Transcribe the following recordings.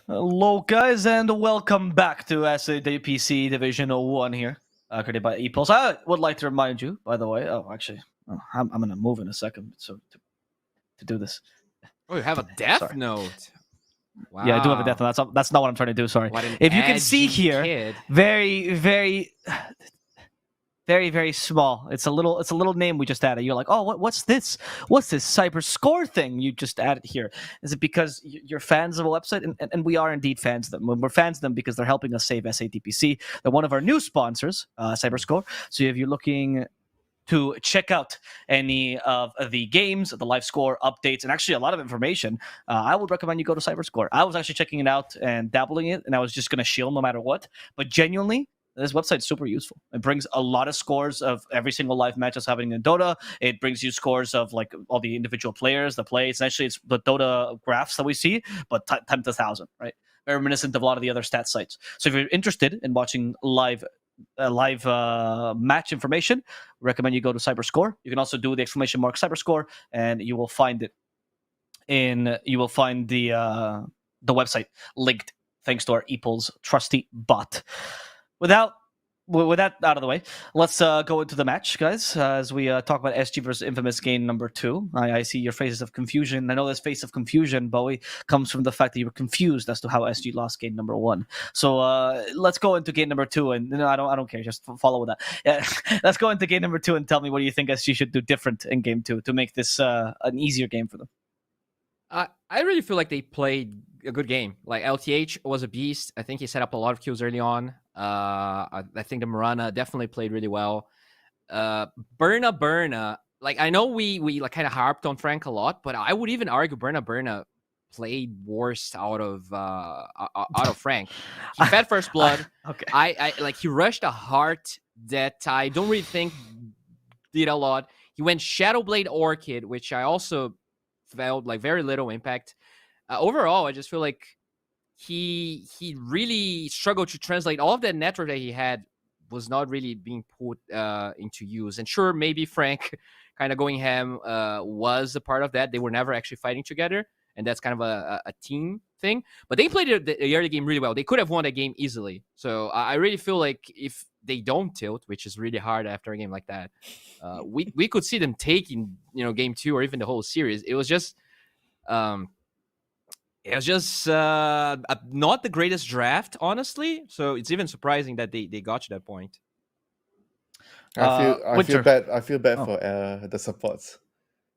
Hello, guys, and welcome back to DPC Division 01 here, created by Epulze. I would like to remind you, by the way. I'm going to move in a second to do this. Oh, you have a death Sorry. note. Wow. Yeah, I do have a death note. That's not what I'm trying to do. Sorry. What an If you can see edgy here, kid. very, very small. It's a little name we just added. You're like, oh, what's this? What's this cyber score thing you just added here? Is it because you're fans of a website? And we are indeed fans of them. We're fans of them because they're helping us save SADPC. They're one of our new sponsors, Cyberscore. So if you're looking to check out any of the games, the live score updates, and actually a lot of information, I would recommend you go to Cyberscore. I was actually checking it out and dabbling it, and I was just going to shield no matter what. But genuinely, this website's super useful. It brings a lot of scores of every single live match that's happening in Dota. It brings you scores of like all the individual players, the play. Essentially, it's the Dota graphs that we see, but times 1,000, right? Very reminiscent of a lot of the other stat sites. So if you're interested in watching live match information, recommend you go to Cyberscore. You can also do the exclamation mark Cyberscore, and you will find it you will find the website linked thanks to our Epulze trusty bot. With that out of the way, let's go into the match, guys, as we talk about SG versus Infamous game number 2. I see your faces of confusion. I know this face of confusion, Bowie, comes from the fact that you were confused as to how SG lost game number 1. So let's go into game number 2, and I don't care, just follow with that. Yeah. Let's go into game number 2 and tell me what do you think SG should do different in game 2 to make this an easier game for them. I really feel like they played a good game. Like LTH was a beast. I think he set up a lot of kills early on. I think the Mirana definitely played really well. Burna, like I know we like kind of harped on Frank a lot, but I would even argue Burna played worst out of Frank. He fed first blood. Okay. I like he rushed a heart that I don't really think did a lot. He went Shadowblade Orchid, which I also felt like very little impact. Overall, I just feel like he really struggled to translate all of that network that he had was not really being put into use. And sure, maybe Frank kind of going ham was a part of that. They were never actually fighting together, and that's kind of a team thing. But they played the early game really well. They could have won that game easily. So I really feel like if they don't tilt, which is really hard after a game like that, we could see them taking game 2 or even the whole series. It was just not the greatest draft, honestly. So it's even surprising that they got to that point. I feel bad for the supports,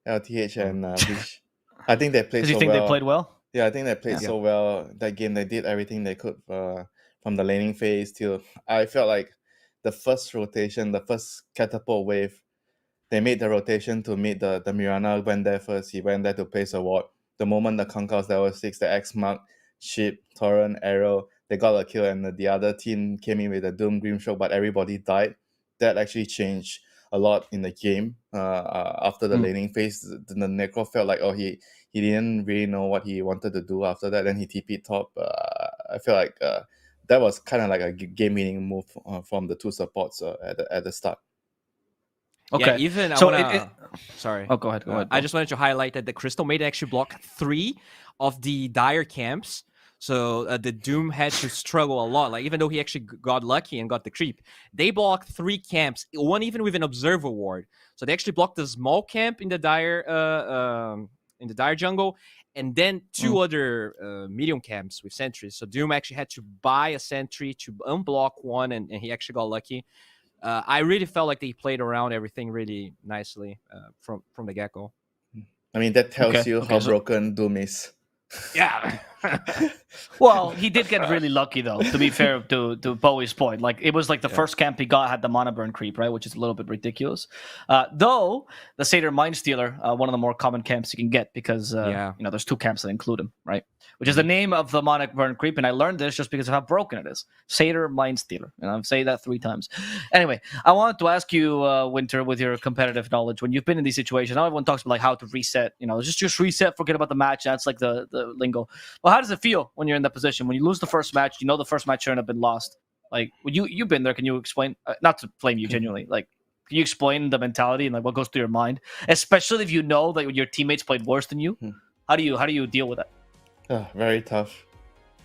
LTH and Bish. I think they played so well. Do you think they played well? Yeah, I think they played so well that game. They did everything they could from the laning phase till I felt like the first rotation, the first catapult wave, they made the rotation to meet the Mirana went there first. He went there to place a ward. The moment the Concourse level 6, the X Mark, Ship, Torrent, Arrow, they got a kill, and the other team came in with a Doom Grimstroke, but everybody died. That actually changed a lot in the game. After the laning phase, the Necro felt like he didn't really know what he wanted to do after that. Then he TP'd top. I feel like that was kind of like a game-winning move from the two supports at the start. Okay. Yeah, sorry. Oh, go ahead. I just wanted to highlight that the Crystal Maid actually blocked 3 of the Dire camps. So the Doom had to struggle a lot. Like even though he actually got lucky and got the creep, they blocked 3 camps, one even with an observer ward. So they actually blocked the small camp in the Dire jungle, and then 2 other medium camps with sentries. So Doom actually had to buy a sentry to unblock one, and he actually got lucky. I really felt like they played around everything really nicely from the get-go. I mean, that tells you how broken Doom is. Yeah. Well, he did get really lucky, though, to be fair to Bowie's point. Like, it was like the first camp he got had the Mana Burn creep, right? Which is a little bit ridiculous. Though, the Satyr Mindstealer, one of the more common camps you can get because, there's 2 camps that include him, right? Which is the name of the Mana Burn creep, and I learned this just because of how broken it is. Satyr Mindstealer. And I've said that 3 times. Anyway, I wanted to ask you, Winter, with your competitive knowledge, when you've been in these situations, everyone talks about like how to reset, just reset, forget about the match. That's like the lingo. Well, how does it feel when you're in that position? When you lose the first match, the first match shouldn't have been lost. Like, when you've been there, can you explain? Not to blame you, genuinely. Like, can you explain the mentality and like what goes through your mind, especially if you know that your teammates played worse than you? How do you deal with that? Very tough.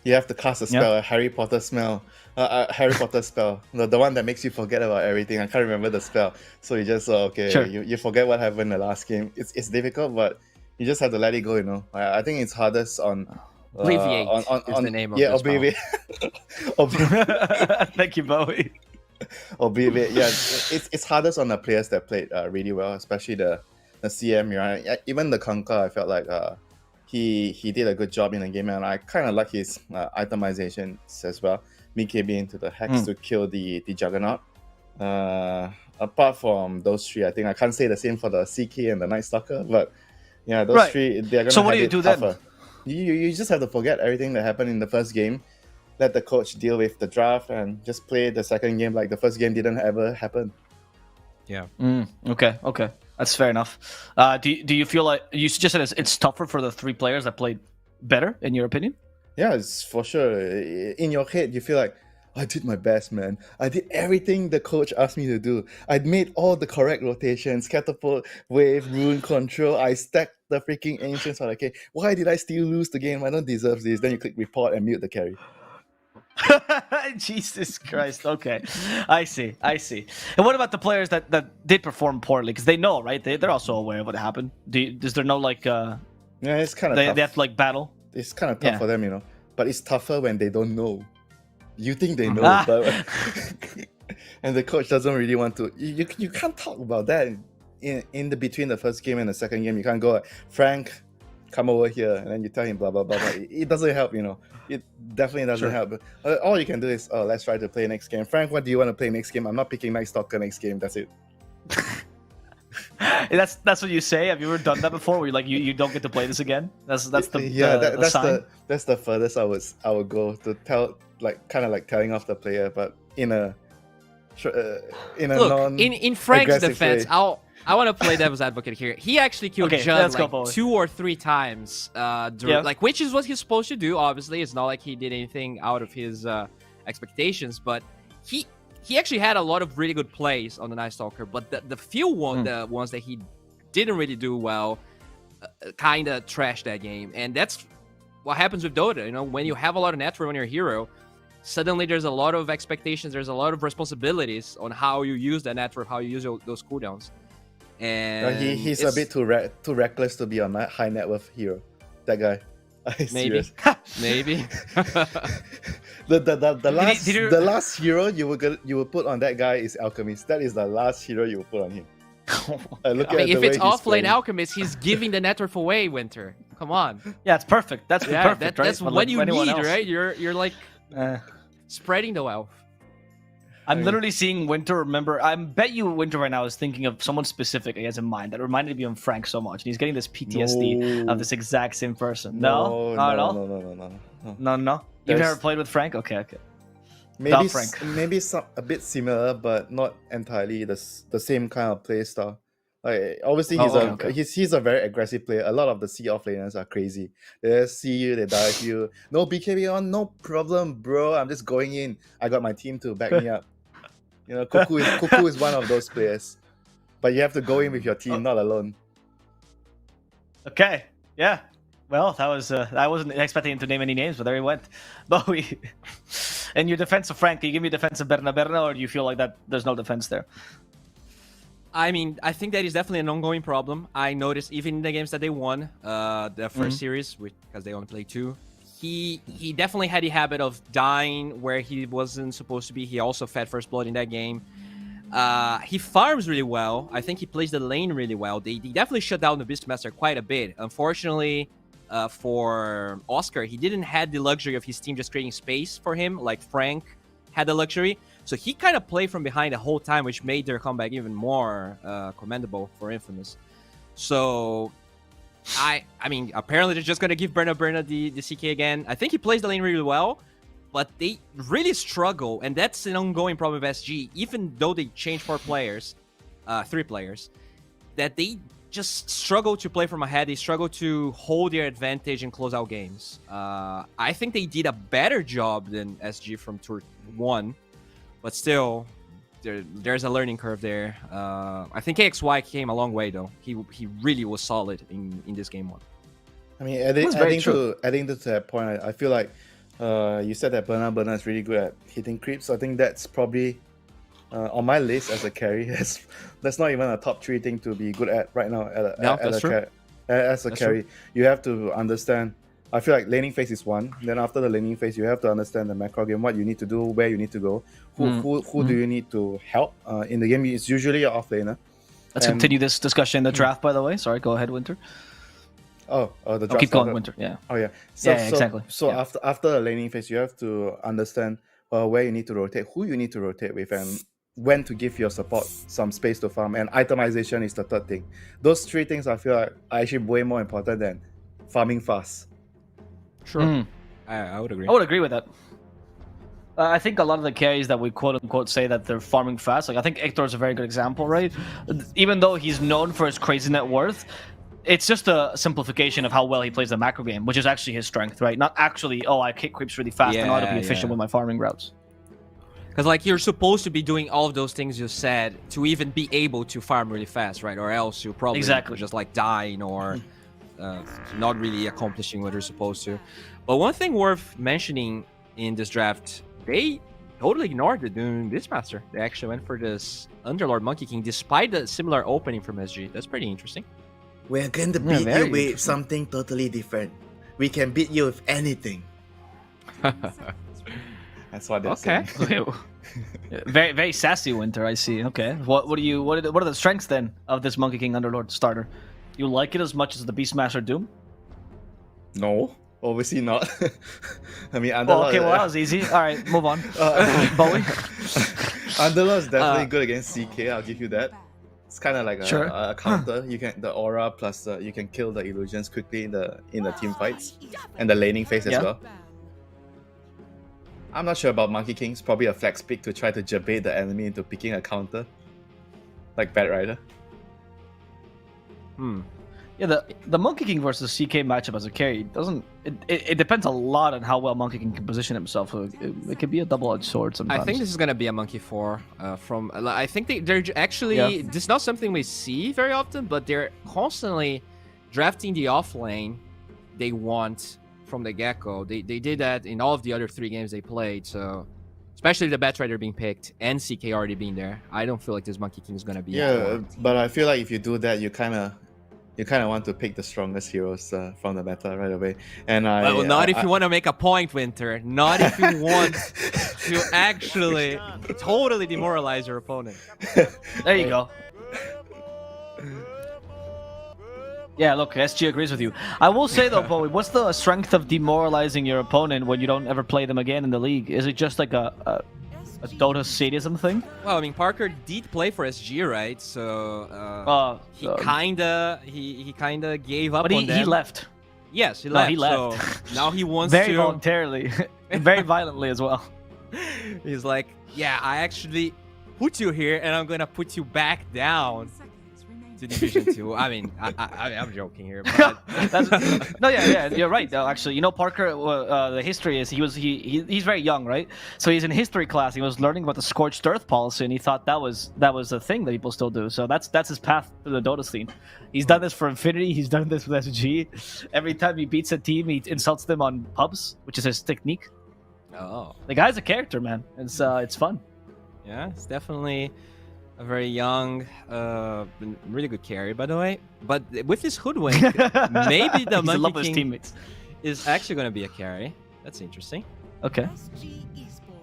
You have to cast a spell, a Harry Potter spell, the one that makes you forget about everything. I can't remember the spell, so you just Sure. you forget what happened in the last game. It's difficult, but you just have to let it go. I think it's hardest on Obliviate is the name of this Obliviate. Thank you, Bowie. Obliviate. Yeah, it's hardest on the players that played really well, especially the CM. Right? Even the Conquer, I felt like he did a good job in the game, and I kind of like his itemizations as well. Mickey being into the Hex to kill the Juggernaut. Apart from those three, I think I can't say the same for the CK and the Night Stalker, but yeah, those three, they're gonna. So what have do you it do tougher. then? You just have to forget everything that happened in the first game. Let the coach deal with the draft and just play the second game like the first game didn't ever happen. Yeah. Okay. That's fair enough. Do you feel like you just said it's tougher for the 3 players that played better, in your opinion? Yeah, it's for sure. In your head, you feel like, I did my best, man. I did everything the coach asked me to do. I made all the correct rotations, catapult, wave, rune control. I stacked the freaking ancients. Okay, why did I still lose the game? I don't deserve this. Then you click report and mute the carry. Jesus Christ. Okay, I see. And what about the players that did perform poorly? Because they know, right? They're also aware of what happened. Is there no like? Yeah, it's kind of they tough. have to like battle. It's kind of tough for them, But it's tougher when they don't know. You think they know, but and the coach doesn't really want to. You can't talk about that in the between the first game and the second game. You can't go, Frank, come over here, and then you tell him blah blah blah. It doesn't help, It definitely doesn't help. All you can do is, let's try to play next game. Frank, what do you want to play next game? I'm not picking Night Stalker next game. That's it. That's what you say. Have you ever done that before? Where you're like, you don't get to play this again? That's the sign? That's the furthest I would go to tell, kind of like telling off the player, but in a Look, in Frank's defense, way. I want to play devil's advocate here. He actually killed Judd like 2 or 3 times, which is what he's supposed to do. Obviously, it's not like he did anything out of his expectations, but he actually had a lot of really good plays on the Night Stalker. But the few the ones that he didn't really do well, kind of trashed that game, and that's what happens with Dota. When you have a lot of network on your hero, suddenly there's a lot of expectations, there's a lot of responsibilities on how you use that network, how you use those cooldowns. And he's a bit too reckless to be a high net worth hero. That guy. Maybe. Maybe. The last hero you will put on that guy is Alchemist. That is the last hero you will put on him. If it's offlane Alchemist, he's giving the network away, Winter. Come on. Yeah, it's perfect. That's perfect, right? That's what you need, right? You're like spreading the wealth. I'm literally seeing Winter. Remember, I bet you Winter right now is thinking of someone specific he has in mind that reminded me of Frank so much, and he's getting this PTSD of this exact same person. No, not at all. No. You've never played with Frank? Okay. Maybe a bit similar, but not entirely the same kind of play style. Like obviously he's a very aggressive player. A lot of the C offlaners are crazy. They see you, they dive you. No BKB on, no problem, bro. I'm just going in. I got my team to back me up. Cuckoo is one of those players. But you have to go in with your team, not alone. Okay. Yeah. Well, that was I wasn't expecting him to name any names, but there he went. Bowie. And your defense of Frank, can you give me a defense of Berna, or do you feel like that there's no defense there? I mean, I think that is definitely an ongoing problem. I noticed even in the games that they won, the first series, because they only played 2, he definitely had the habit of dying where he wasn't supposed to be. He also fed first blood in that game. He farms really well. I think he plays the lane really well. They definitely shut down the Beastmaster quite a bit. Unfortunately, for Oscar, he didn't have the luxury of his team just creating space for him like Frank had the luxury. So he kind of played from behind the whole time, which made their comeback even more commendable for Infamous. So, I mean, apparently they're just going to give Berna the CK again. I think he plays the lane really well, but they really struggle, and that's an ongoing problem with SG. Even though they changed 3 players, that they just struggle to play from ahead. They struggle to hold their advantage and close out games. I think they did a better job than SG from Tour 1. But still, there's a learning curve there. I think KXY came a long way, though. He really was solid in this game 1. I mean, adding to that point, I feel like You said that Burner is really good at hitting creeps. So I think that's probably on my list as a carry. That's not even a top 3 thing to be good at right now. As a carry, you have to understand. I feel like laning phase is one. Then after the laning phase, you have to understand the macro game, what you need to do, where you need to go, who do you need to help. In the game, it's usually your offlaner. Let's continue this discussion in the draft, by the way. Sorry, go ahead, Winter. The draft. Keep going, Winter. Yeah. Oh yeah. Exactly. So after the laning phase, you have to understand where you need to rotate, who you need to rotate with, and when to give your support some space to farm. And itemization is the third thing. Those 3 things I feel like are actually way more important than farming fast. Sure. I would agree. I would agree with that. I think a lot of the carries that we quote unquote say that they're farming fast, like I think Ictor is a very good example, right? Even though he's known for his crazy net worth, it's just a simplification of how well he plays the macro game, which is actually his strength, right? Not actually, I kick creeps really fast and I ought to be efficient with my farming routes. Because like you're supposed to be doing all of those things you said to even be able to farm really fast, right? Or else you probably just like dying or not really accomplishing what you're supposed to. But one thing worth mentioning in this draft, they totally ignored the Doom Beastmaster. They actually went for this Underlord Monkey King despite the similar opening from SG. That's pretty interesting. We're going to beat you with something totally different. We can beat you with anything. That's what they're saying. Very, very sassy, Winter. I see. Okay. What are the strengths then of this Monkey King Underlord starter? You like it as much as the Beastmaster Doom? No, obviously not. I mean, Underlord. Well, okay, well that was easy. All right, move on. Bowie. Underlord is definitely good against CK. I'll give you that. It's kind of like a counter. You can the aura plus you can kill the illusions quickly in the team fights and the laning phase as well. I'm not sure about Monkey Kings. Probably a flex pick to try to jabate the enemy into picking a counter, like Bad Rider. Yeah, the Monkey King versus CK matchup as a carry doesn't. It depends a lot on how well Monkey King can position himself. It could be a double-edged sword sometimes. I think this is gonna be a Monkey 4. I think they're actually this is not something we see very often, but they're constantly drafting the off lane they want from the get-go. They did that in all of the other 3 games they played. So especially the Bat Rider being picked and CK already being there, I don't feel like this Monkey King is gonna be. But I feel like if you do that, you kind of want to pick the strongest heroes from the meta right away. And not if you want to make a point, Winter. Not if you want to actually totally demoralize your opponent. There you go. Yeah, look, SG agrees with you. I will say though, Bowie, what's the strength of demoralizing your opponent when you don't ever play them again in the league? Is it just like a Dota sadism thing? Well, I mean, Parker did play for SG, right? So he kinda gave up. But on them. He left. Yes, he left. He left. So now he wants very to voluntarily, very violently as well. He's like, yeah, I actually put you here, and I'm gonna put you back down to Division 2. I mean, I'm joking here. But you're right. Though, actually, you know, Parker. The history is he's very young, right? So he's in history class. He was learning about the scorched earth policy, and he thought that was a thing that people still do. So that's his path to the Dota scene. He's done this for Infinity. He's done this with SG. Every time he beats a team, he insults them on pubs, which is his technique. Oh, the guy's a character, man. It's fun. Yeah, it's definitely a very young, really good carry, by the way. But with this hoodwink, maybe the Monkey King teammates is actually going to be a carry. That's interesting. Okay.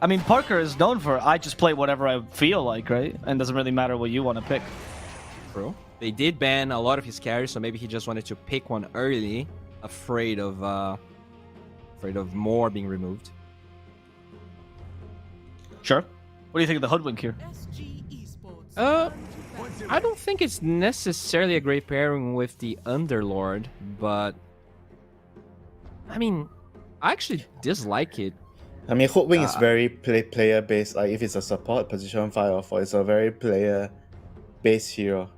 I mean, Parker is known for I just play whatever I feel like, right? And doesn't really matter what you want to pick. True. They did ban a lot of his carries, so maybe he just wanted to pick one early, afraid of more being removed. Sure. What do you think of the hoodwink here? I don't think it's necessarily a great pairing with the Underlord, but I mean, I actually dislike it. I mean, Hoodwink is very player based. Like if it's a support position 5 or 4, it's a very player based hero.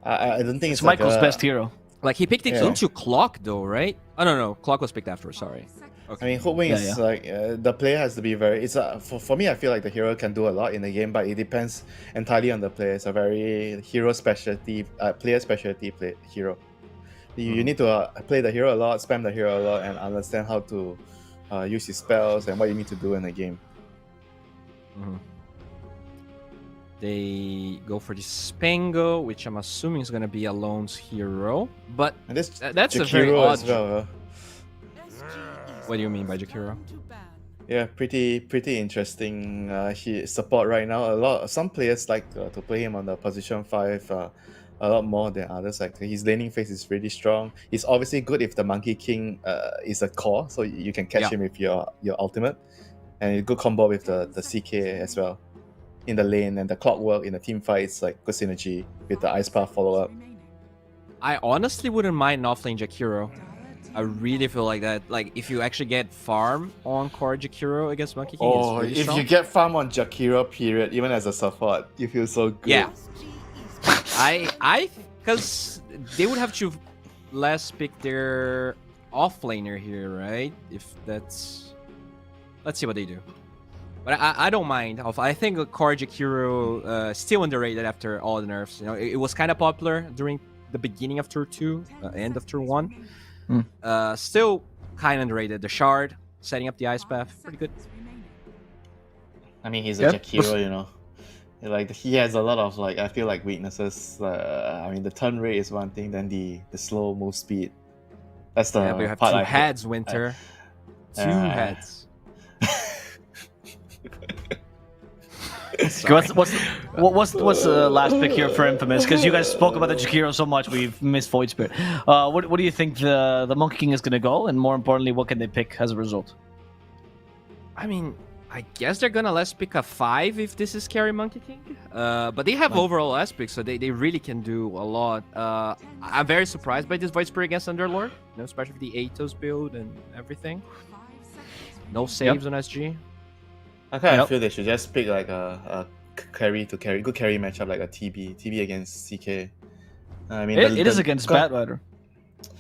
I don't think it's Michael's like best hero. Like he picked it into Clock though, right? Oh no, Clock was picked after. Sorry. Okay. I mean, Hoodwink is like the player has to be very. It's for me. I feel like the hero can do a lot in the game, but it depends entirely on the player. It's a very hero specialty, player specialty hero. You need to play the hero a lot, spam the hero a lot, and understand how to use his spells, and what you need to do in the game. They go for the Spango, which I'm assuming is going to be Alone's hero. But And this that's a Jakiro very odd... as well. What do you mean by Jakiro? Yeah, pretty interesting. He support right now. Some players like to play him on the position 5 a lot more than others. Like his laning phase is really strong. He's obviously good if the Monkey King is a core, so you can catch him with your ultimate, and a good combo with the CK as well in the lane, and the clockwork in the team fights, like good synergy with the Ice Path follow up. I honestly wouldn't mind an offlane Jakiro. I really feel like that. Like if you actually get farm on core Jakiro against Monkey King, it's really strong. You get farm on Jakiro, period, even as a support, you feel so good. Yeah. Because they would have to less pick their offlaner here, right? If that's... Let's see what they do. But I don't mind. I think core Jakiro still underrated after all the nerfs. You know, it was kind of popular during the beginning of Tour 2, end of Tour 1. Still kind of underrated. The Shard, setting up the Ice Path, pretty good. I mean, he's a Jakiro, you know. Like he has a lot of I feel like weaknesses. I mean, the turn rate is one thing, then the slow move speed. That's the but you have part two I heads, Winter. Two heads. What's the last pick here for Infamous? Because you guys spoke about the Jakiro so much, we've missed Void Spirit. What do you think the Monkey King is going to go, and more importantly, what can they pick as a result? I mean, I guess they're gonna let's pick a 5 if this is carry Monkey King. But they have overall aspects, so they really can do a lot. I'm very surprised by this Void Spirit against Underlord, you know, especially with the Atos build and everything. No saves on SG. I kind of feel they should just pick like a good carry matchup, like a TB against CK. I mean, it is against Bat Rider.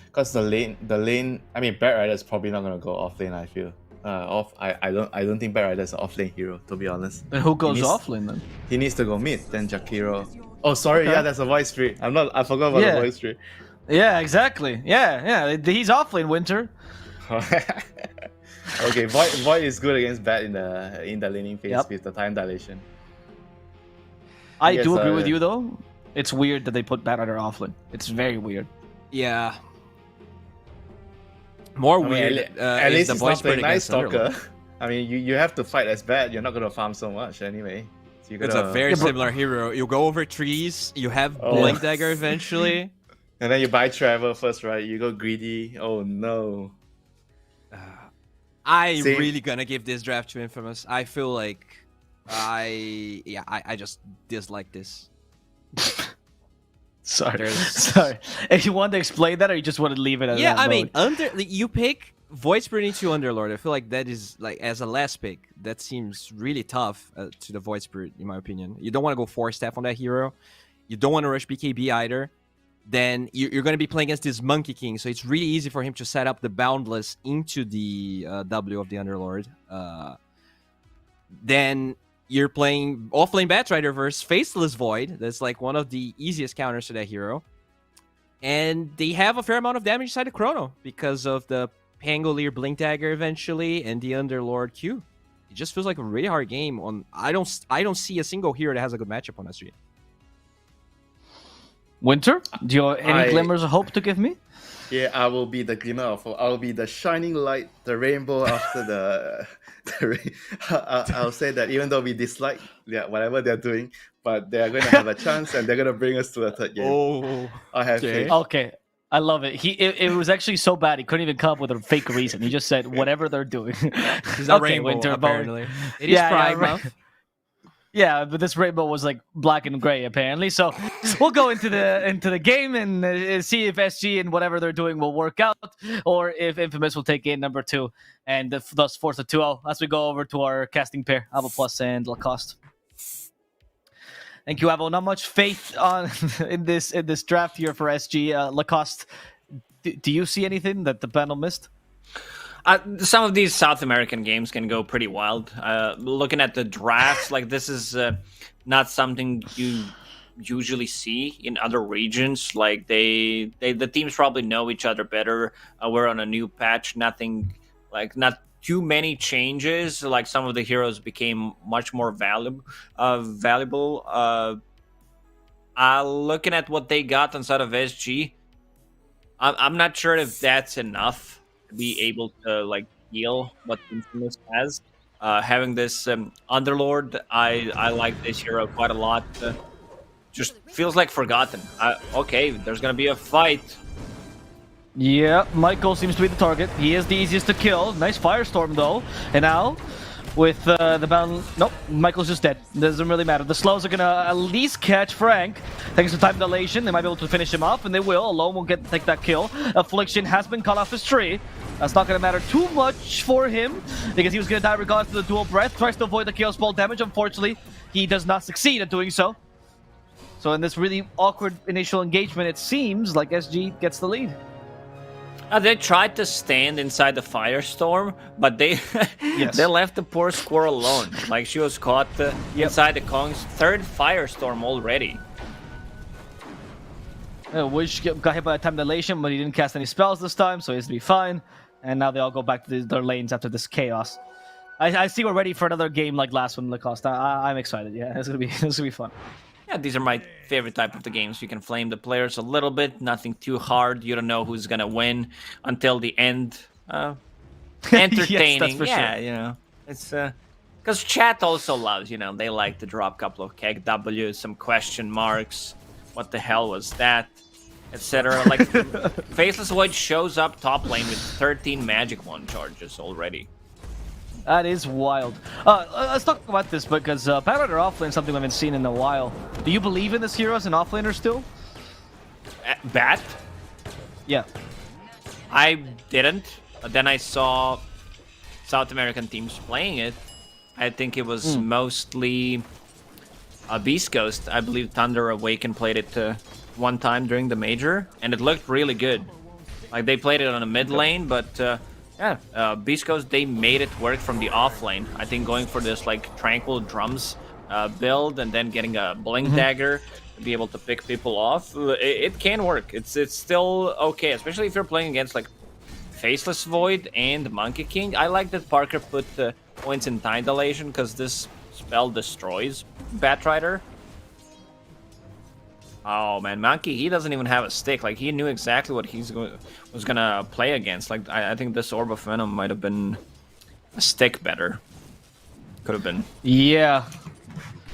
Because the lane. I mean, Bat Rider is probably not gonna go off lane. I feel. I don't think Bat Rider is an off lane hero, to be honest. Then who goes off lane then? He needs to go mid. Then Jakiro. Oh, sorry. Yeah, that's a Void Spirit. I forgot about the Void Spirit. Yeah, exactly. Yeah. He's off lane, Winter. Okay, Void is good against Bat in the laning phase with the time dilation. I do agree with you though. It's weird that they put Bat Rider offlane. It's very weird. Yeah. More weird. At least the he's Void not Spirit playing Night against Stalker. Underlord. I mean, you have to fight as Bat. You're not gonna farm so much anyway. So It's a very similar hero. You go over trees. You have Blink Dagger eventually. And then you buy Travel first, right? You go greedy. Oh no. I really gonna give this draft to Infamous. I feel like I just dislike this. Sorry. If you want to explain that, or you just want to leave it as that. I mean, you pick Void Spirit into Underlord. I feel like that is like as a last pick. That seems really tough to the Void Spirit, in my opinion. You don't want to go 4-step on that hero. You don't want to rush BKB either. Then you're going to be playing against this Monkey King, so it's really easy for him to set up the Boundless into the W of the Underlord. Then you're playing offlane Bat Rider versus Faceless Void. That's like one of the easiest counters to that hero. And they have a fair amount of damage inside the Chrono because of the Pangolier Blink Dagger eventually and the Underlord Q. It just feels like a really hard game. I don't see a single hero that has a good matchup on SG. Winter, do you have any glimmers of hope to give me? Yeah, I will be the glimmer of hope. I'll be the shining light, the rainbow after I'll say that even though we dislike whatever they're doing, but they're going to have a chance and they're going to bring us to a third game. I have faith. Okay. I love it. It was actually so bad he couldn't even come up with a fake reason. He just said whatever they're doing. He's a rainbow, Winter, apparently. It is Pride Month. Yeah, but this rainbow was like black and gray apparently. So we'll go into the game and see if SG and whatever they're doing will work out, or if Infamous will take game number 2 and thus force a 2-0 as we go over to our casting pair, Avo Plus and Lacoste. Thank you, Avo. Not much faith in this draft here for SG. Lacoste, do you see anything that the panel missed? Some of these South American games can go pretty wild. Looking at the drafts, like this is not something you usually see in other regions. Like the teams probably know each other better. We're on a new patch. Not too many changes. Like some of the heroes became much more valuable. Looking at what they got inside of SG, I'm not sure if that's enough to be able to like heal what Infamous has. Having this Underlord, I like this hero quite a lot. Just feels like forgotten. Okay, there's gonna be a fight. Yeah, Michael seems to be the target. He is the easiest to kill. Nice Firestorm though. And now, with the bound... Nope, Michael's just dead. Doesn't really matter. The slows are gonna at least catch Frank. Thanks to time dilation, they might be able to finish him off, and they will. Alone will take that kill. Affliction has been cut off his tree. That's not gonna matter too much for him, because he was gonna die regardless of the dual breath. Tries to avoid the kill spell damage. Unfortunately, he does not succeed at doing so. So in this really awkward initial engagement, it seems like SG gets the lead. They tried to stand inside the Firestorm, but they they left the poor squirrel alone. Like, she was caught inside the Kong's third Firestorm already. Wish got hit by a time dilation, but he didn't cast any spells this time, so he's to be fine. And now they all go back to their lanes after this chaos. I see we're ready for another game like last one, Lacoste. I'm excited. Yeah, it's gonna be fun. Yeah, these are my favorite type of the games. You can flame the players a little bit, nothing too hard. You don't know who's gonna win until the end. Entertaining, yes, that's for sure. You know, it's because chat also loves. You know, they like to drop a couple of keg W's, some question marks. What the hell was that, etc. Like Faceless Void shows up top lane with 13 magic wand charges already. That is wild. Let's talk about this because Paladin offlane is something we haven't seen in a while. Do you believe in this hero as an offlaner still? Bat? Yeah. I didn't. But then I saw South American teams playing it. I think it was mostly Beast Ghost. I believe Thunder Awaken played it one time during the major, and it looked really good. Like, they played it on a mid lane, but Beast Ghost, they made it work from the off lane. I think going for this like Tranquil Drums build and then getting a Blink Dagger to be able to pick people off, it can work. It's still okay, especially if you're playing against like Faceless Void and Monkey King. I like that Parker put points in time dilation because this spell destroys Batrider. Oh man, Monkey, he doesn't even have a stick. Like, he knew exactly what was gonna play against. Like, I think this Orb of Venom might have been a stick better. Could have been. Yeah.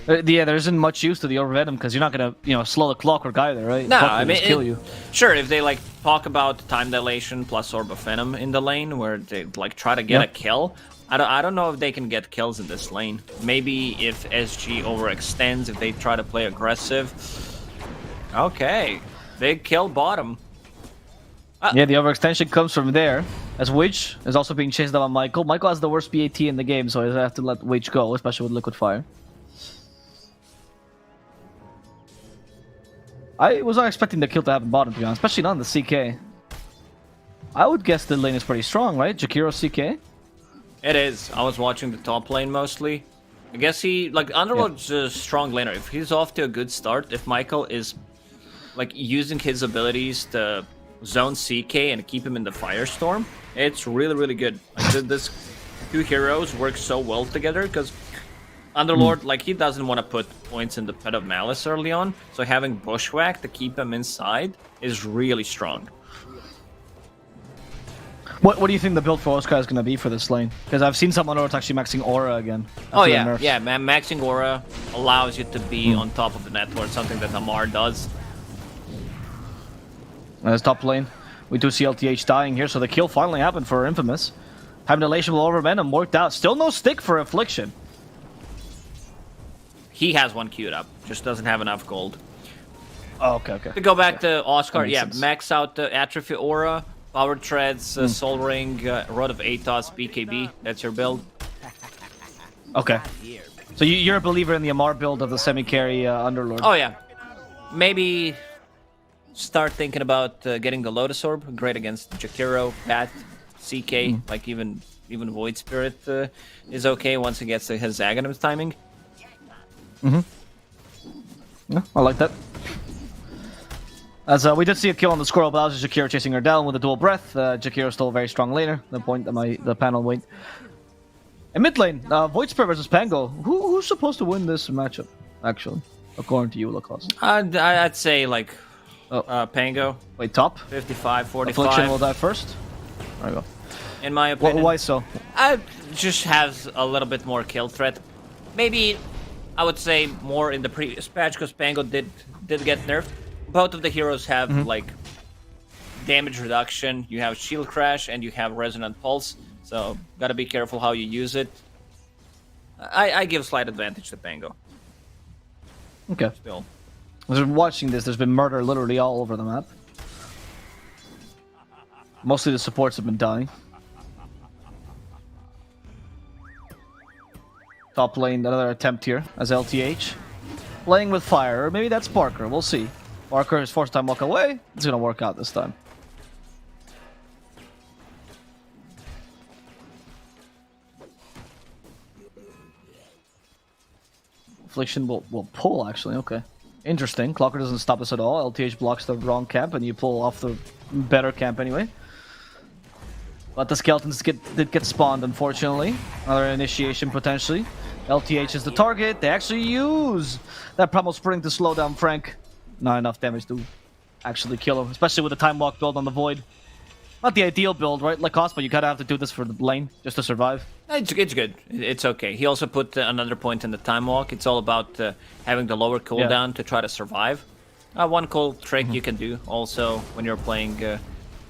Yeah, there isn't much use to the Orb of Venom because you're not gonna, slow the clockwork either, right? No, I mean, kill you. Sure, if they like talk about time dilation plus Orb of Venom in the lane where they like try to get a kill. I don't know if they can get kills in this lane. Maybe if SG overextends, if they try to play aggressive. Okay, big kill bottom. Yeah, the overextension comes from there. As Witch is also being chased down by Michael. Michael has the worst BAT in the game, so I have to let Witch go, especially with Liquid Fire. I was not expecting the kill to happen bottom, to be honest, especially not in the CK. I would guess the lane is pretty strong, right? Jakiro CK? It is. I was watching the top lane mostly. I guess Underlord's a strong laner. If he's off to a good start, if Michael is like using his abilities to zone CK and keep him in the Firestorm, it's really, really good. Like, this two heroes work so well together because Underlord, like, he doesn't want to put points in the Pit of Malice early on, so having Bushwhack to keep him inside is really strong. What do you think the build for Oscar is going to be for this lane? Because I've seen some Underlords actually maxing Aura again. Oh yeah, yeah, man, maxing Aura allows you to be on top of the network, something that Amar does. As top lane, we do see LTH dying here, so the kill finally happened for Infamous. Time dilation will over Venom worked out. Still no stick for Affliction. He has one queued up, just doesn't have enough gold. Oh, okay. To go back to Oscar, sense. max out the Atrophy Aura, Power Treads, Soul Ring, Rod of Atos, BKB. That's your build. Okay. So you're a believer in the Amar build of the semi-carry Underlord? Oh yeah. Maybe start thinking about getting the Lotus Orb. Great against Jakiro, Bat, CK. Like even Void Spirit is okay once he gets to his Aghanim's timing. Yeah, I like that. As we did see a kill on the squirrel, but that was Jakiro chasing her down with a dual breath. Jakiro still a very strong laner. The point that the panel went. In mid lane, Void Spirit versus Pango. Who's supposed to win this matchup? Actually, according to you, Lacoste. I'd say like Pango. Wait, top. 55, 45. Affliction will die first. There we go. In my opinion. Why so? Just has a little bit more kill threat. Maybe I would say more in the previous patch because Pango did get nerfed. Both of the heroes have like damage reduction. You have shield crash and you have resonant pulse. So gotta be careful how you use it. I give slight advantage to Pango. Okay. Still. As we're watching this, there's been murder literally all over the map. Mostly the supports have been dying. Top lane, another attempt here as LTH. Playing with fire, or maybe that's Parker, we'll see. Parker is forced time walk away. It's gonna work out this time. Affliction will pull, actually, okay. Interesting, Clocker doesn't stop us at all. LTH blocks the wrong camp and you pull off the better camp anyway. But the skeletons did get spawned, unfortunately. Another initiation, potentially. LTH is the target. They actually use that Primal Spring to slow down Frank. Not enough damage to actually kill him, especially with the Time Walk build on the Void. Not the ideal build, right, Lacoste, but you kind of have to do this for the lane, just to survive. It's good. It's okay. He also put another point in the Time Walk. It's all about having the lower cooldown to try to survive. One cool trick you can do also when you're playing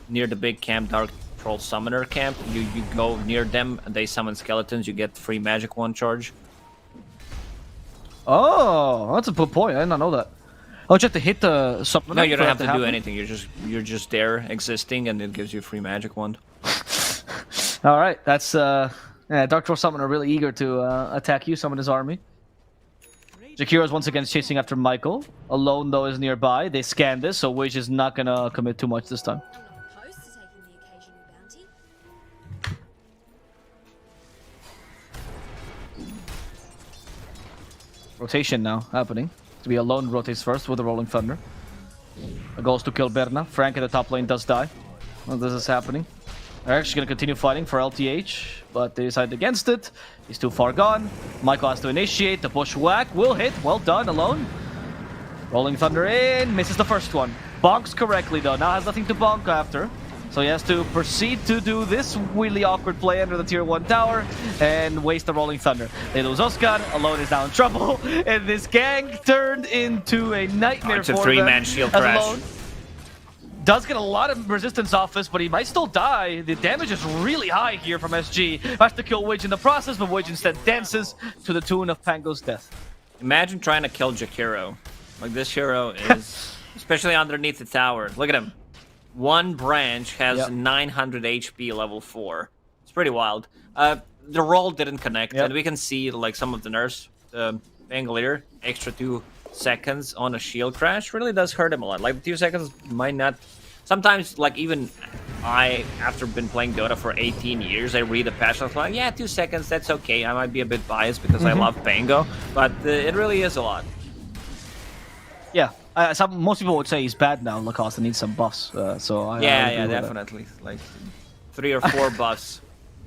near the big camp, Dark Troll Summoner camp. You go near them and they summon skeletons. You get free magic 1 charge. Oh, that's a good point. I did not know that. Oh, you have to hit the summoner? No, you don't have to do anything. You're just there existing, and it gives you free magic wand. All right, that's Dark Troll Summoner really eager to attack you, summon his army. Jakiro is once again chasing after Michael. Alone though is nearby. They scan this, so Wish is not gonna commit too much this time. Rotation now happening. To be alone rotates first with the Rolling Thunder. The goal is to kill Berna. Frank in the top lane does die. Well, this is happening. They're actually going to continue fighting for LTH, but they decided against it. He's too far gone. Michael has to initiate. The bushwhack will hit. Well done, alone. Rolling Thunder in. Misses the first one. Bonks correctly, though. Now has nothing to bonk after. So he has to proceed to do this really awkward play under the tier 1 tower and waste the Rolling Thunder. They lose Oscar. Alone is now in trouble. And this gang turned into a nightmare it's a for 3-man shield crash. Alone does get a lot of resistance off this, but he might still die. The damage is really high here from SG. Has to kill Widge in the process, but Widge instead dances to the tune of Pango's death. Imagine trying to kill Jakiro. Like, this hero is, especially underneath the tower. Look at him. One branch has 900 HP level 4. It's pretty wild. The roll didn't connect, and we can see like some of the nerfs. Bangalore, extra 2 seconds on a shield crash really does hurt him a lot. Like 2 seconds might not. Sometimes, like even I, after been playing Dota for 18 years, I read the patch and I'm like, yeah, 2 seconds, that's okay. I might be a bit biased because I love Pango, but it really is a lot. Yeah. Most people would say he's bad now. Lacoste needs some buffs. Yeah, definitely. Like 3 or 4 buffs.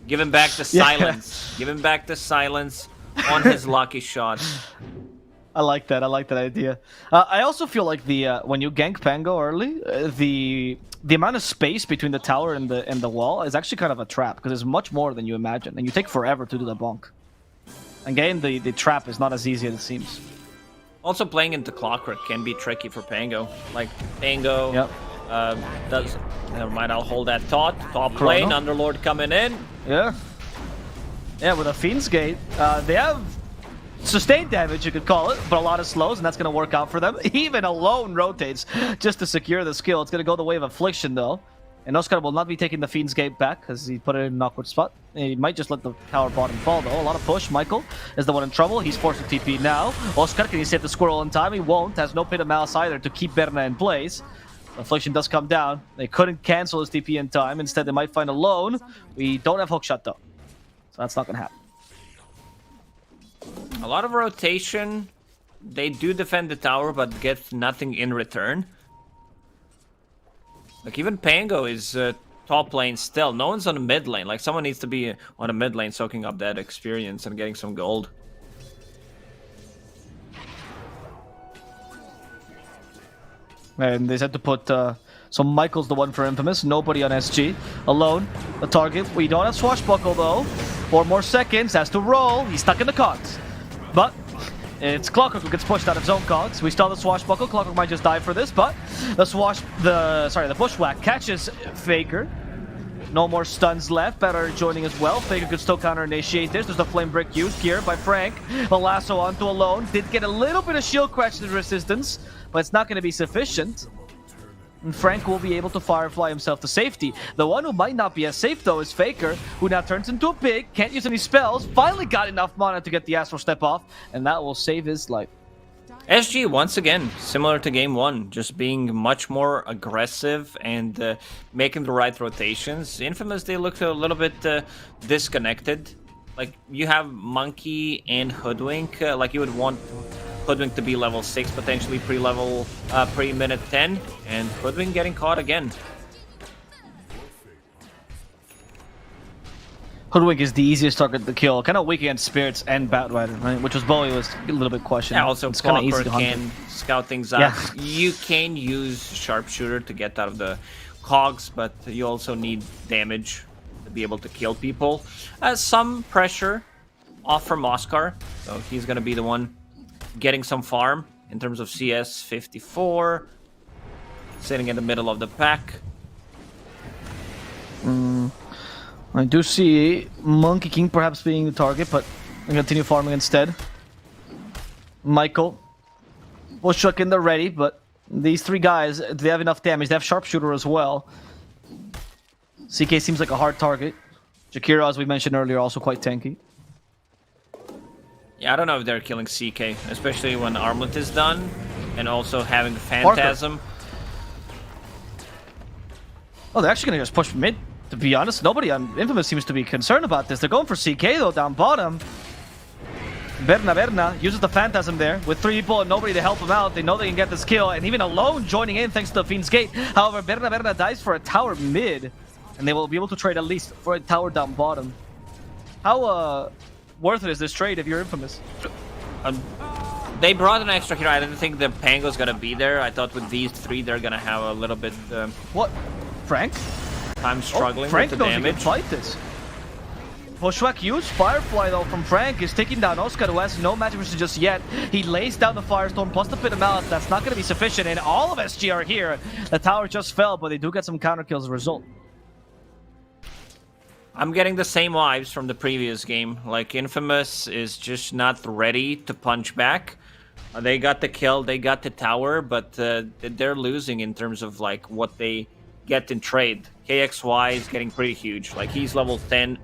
Give him back the silence. Give him back the silence on his lucky shot. I like that. I like that idea. I also feel like the when you gank Pango early, the amount of space between the tower and the wall is actually kind of a trap because it's much more than you imagine, and you take forever to do the bonk. Again, the trap is not as easy as it seems. Also, playing into Clockwork can be tricky for Pango. Like, Pango does... Never mind, I'll hold that thought. Top lane, Underlord coming in. Yeah. Yeah, with a Fiend's Gate, they have sustained damage, you could call it, but a lot of slows, and that's going to work out for them. Even alone rotates just to secure the skill. It's going to go the way of Affliction, though. And Oscar will not be taking the Fiend's Gate back because he put it in an awkward spot. He might just let the tower bottom fall, though. A lot of push. Michael is the one in trouble. He's forced to TP now. Oscar, can he save the squirrel in time? He won't. Has no Pit of Malice either to keep Berna in place. Affliction does come down. They couldn't cancel his TP in time. Instead, they might find a lone. We don't have hookshot, though. So that's not going to happen. A lot of rotation. They do defend the tower, but get nothing in return. Like even Pango is top lane still. No one's on the mid lane. Like someone needs to be on the mid lane soaking up that experience and getting some gold. And they said to put... so Michael's the one for Infamous. Nobody on SG. Alone. The target. We don't have Swashbuckle, though. 4 more seconds. Has to roll. He's stuck in the cogs. But it's Clockwork who gets pushed out of zone cogs. We still have the Swashbuckle. Clockwork might just die for this, but the Bushwhack catches Faker. No more stuns left. Better joining as well. Faker could still counter-initiate this. There's the Flame Brick used here by Frank. The lasso onto Alone. Did get a little bit of shield crash resistance, but it's not going to be sufficient. And Frank will be able to Firefly himself to safety. The one who might not be as safe, though, is Faker, who now turns into a pig, can't use any spells, finally got enough mana to get the Astral Step off, and that will save his life. SG, once again, similar to Game 1, just being much more aggressive and making the right rotations. Infamous, they look a little bit disconnected. Like, you have Monkey and Hoodwink, like you would want Hoodwink to be level 6, potentially pre-minute 10, and Hoodwink getting caught again. Hoodwink is the easiest target to kill, kind of weak against Spirits and Batrider, right? Which was Bowie was a little bit questioned. Yeah, also it's kind of easy Clockwork to can scout things out. Yeah. You can use Sharpshooter to get out of the cogs, but you also need damage to be able to kill people. Some pressure off from Oscar, so he's going to be the one getting some farm in terms of CS 54, sitting in the middle of the pack. I do see Monkey King perhaps being the target, but I continue farming instead. Michael, Bushhook in the ready, but these 3 guys, they have enough damage. They have Sharpshooter as well. CK seems like a hard target. Jakiro, as we mentioned earlier, also quite tanky. Yeah, I don't know if they're killing CK, especially when Armlet is done, and also having the Phantasm. Oh, they're actually going to just push mid. To be honest, nobody on Infamous seems to be concerned about this. They're going for CK, though, down bottom. Berna uses the Phantasm there with 3 people and nobody to help him out. They know they can get this kill, and even Alone joining in thanks to the Fiend's Gate. However, Berna dies for a tower mid, and they will be able to trade at least for a tower down bottom. How worth it is this trade if you're Infamous? They brought an extra hero. I didn't think the Pango's gonna be there. I thought with these 3 they're gonna have a little bit What? Frank? time struggling Frank with the knows he can damage. fight this. Bushwhack used Firefly though from Frank is taking down Oscar, who has no magic resistance just yet. He lays down the Firestorm plus the Pit of Malice. That's not going to be sufficient, and all of SG are here. The tower just fell, but they do get some counter kills as a result. I'm getting the same vibes from the previous game. Like, Infamous is just not ready to punch back. They got the kill, they got the tower, but they're losing in terms of like what they get in trade. KXY is getting pretty huge. Like, he's level 10.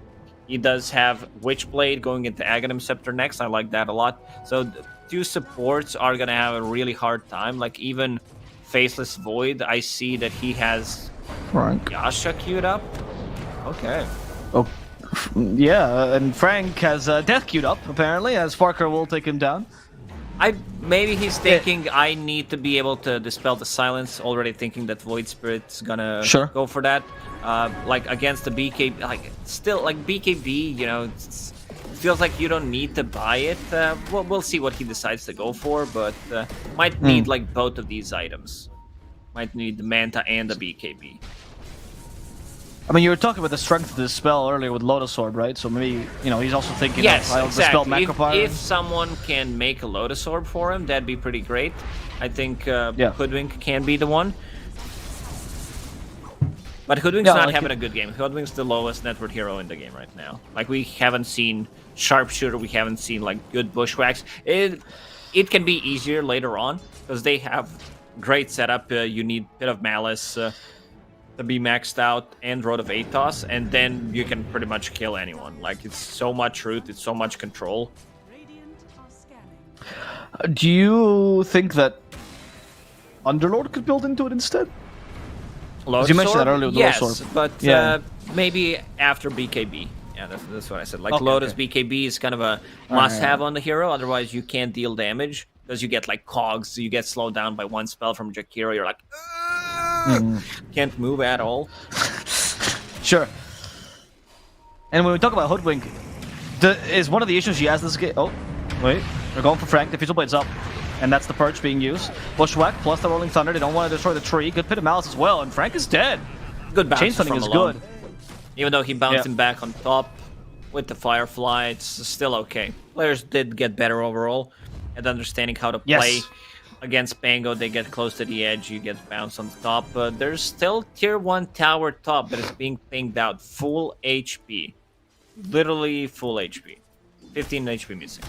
He does have Witchblade going into Aghanim Scepter next. I like that a lot. So the 2 supports are going to have a really hard time. Like, even Faceless Void, I see that he has Frank. Yasha queued up. Okay. Oh, yeah, and Frank has Death queued up, apparently, as Farker will take him down. Maybe he's thinking I need to be able to dispel the silence, already thinking that Void Spirit's gonna go for that. Like, against the BKB, like, still, like, BKB, you know, it feels like you don't need to buy it. We'll see what he decides to go for, but might need, like, both of these items. Might need the Manta and the BKB. I mean, you were talking about the strength of this spell earlier with Lotus Orb, right? So maybe, you know, he's also thinking I'll dispel exactly. Macropyre. If someone can make a Lotus Orb for him, that'd be pretty great. I think Hoodwink can be the one. But Hoodwink's not having a good game. Hoodwink's the lowest net worth hero in the game right now. Like, we haven't seen Sharpshooter, we haven't seen, like, good Bushwhacks. It can be easier later on, because they have great setup. You need Pit of Malice to be maxed out and Road of Athos, and then you can pretty much kill anyone. Like, it's so much root, it's so much control. Do you think that Underlord could build into it instead? Lotus you mentioned Orb? that earlier with yes, Lotus Orb. But maybe after BKB. Yeah, that's what I said. Like, Lotus BKB is kind of a must-have on the hero, otherwise you can't deal damage, because you get, like, cogs, you get slowed down by one spell from Jakiro, you're like, Can't move at all. Sure. And when we talk about Hoodwink, is one of the issues he has this game... Oh, wait. They're going for Frank. Diffusal Blade's up. And that's the perch being used. Bushwhack plus the Rolling Thunder. They don't want to destroy the tree. Good Pit of Malice as well. And Frank is dead. Good bounce. Chain Stunning is alone. good. Even though he bounced him back on top with the Firefly, it's still okay. Players did get better overall at understanding how to play. Against Pango, they get close to the edge, you get bounced on the top. There's still tier 1 tower top that is being pinged out. Full HP. Literally full HP. 15 HP missing.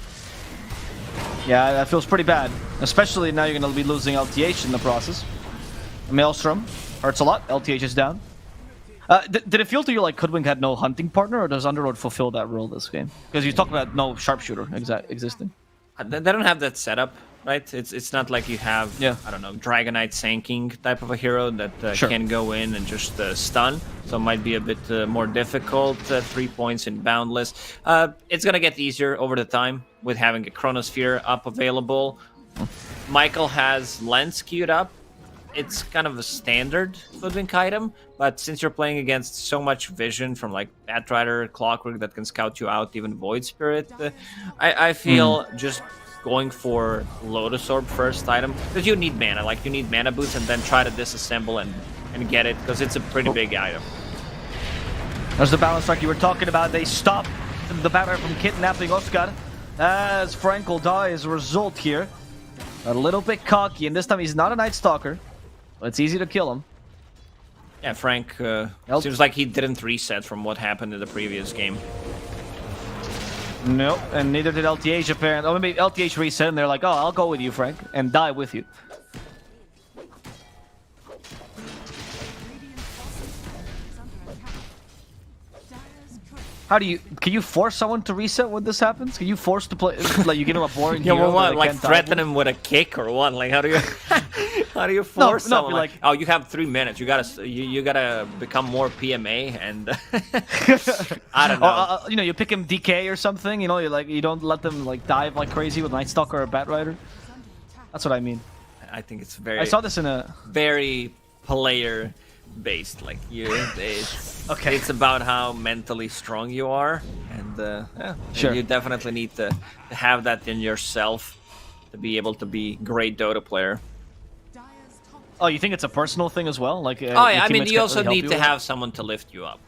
Yeah, that feels pretty bad. Especially now you're going to be losing LTH in the process. Maelstrom hurts a lot. LTH is down. Did it feel to you like Hoodwink had no hunting partner, or does Underlord fulfill that role this game? Because you talk about no sharpshooter existing. They don't have that setup, right? It's not like you have, I don't know, Dragonite Sanking type of a hero that can go in and just stun. So it might be a bit more difficult. 3 points in Boundless. It's going to get easier over the time with having a Chronosphere up available. Michael has Lens queued up. It's kind of a standard Hoodwink item, but since you're playing against so much vision from like Batrider, Clockwork that can scout you out, even Void Spirit, I feel just going for Lotus Orb first item, because you need mana, like you need mana boots, and then try to disassemble and get it, because it's a pretty big item. There's the balance strike you were talking about. They stop the Batrider from kidnapping Oscar, as Frank will die as a result here. A little bit cocky, and this time he's not a Night Stalker. It's easy to kill him. Yeah, Frank seems like he didn't reset from what happened in the previous game. Nope, and neither did LTH apparently. Oh, maybe LTH reset and they're like, oh, I'll go with you, Frank, and die with you. How do you... Can you force someone to reset when this happens? Can you force to play... Like, you give him a boring hero well, what, that like threaten him with a kick or what? Like, how do you... how do you force someone? Like, oh, you have 3 minutes. You gotta become more PMA and... I don't know. You know, you pick him DK or something, you know, you don't let them, like, dive like crazy with Night Stalker or Batrider. That's what I mean. I think it's very... I saw this in a... Very player-based. Like, it's about how mentally strong you are, and you definitely need to have that in yourself to be able to be a great Dota player. Oh, you think it's a personal thing as well? Like, I mean, you also need to have someone to lift you up.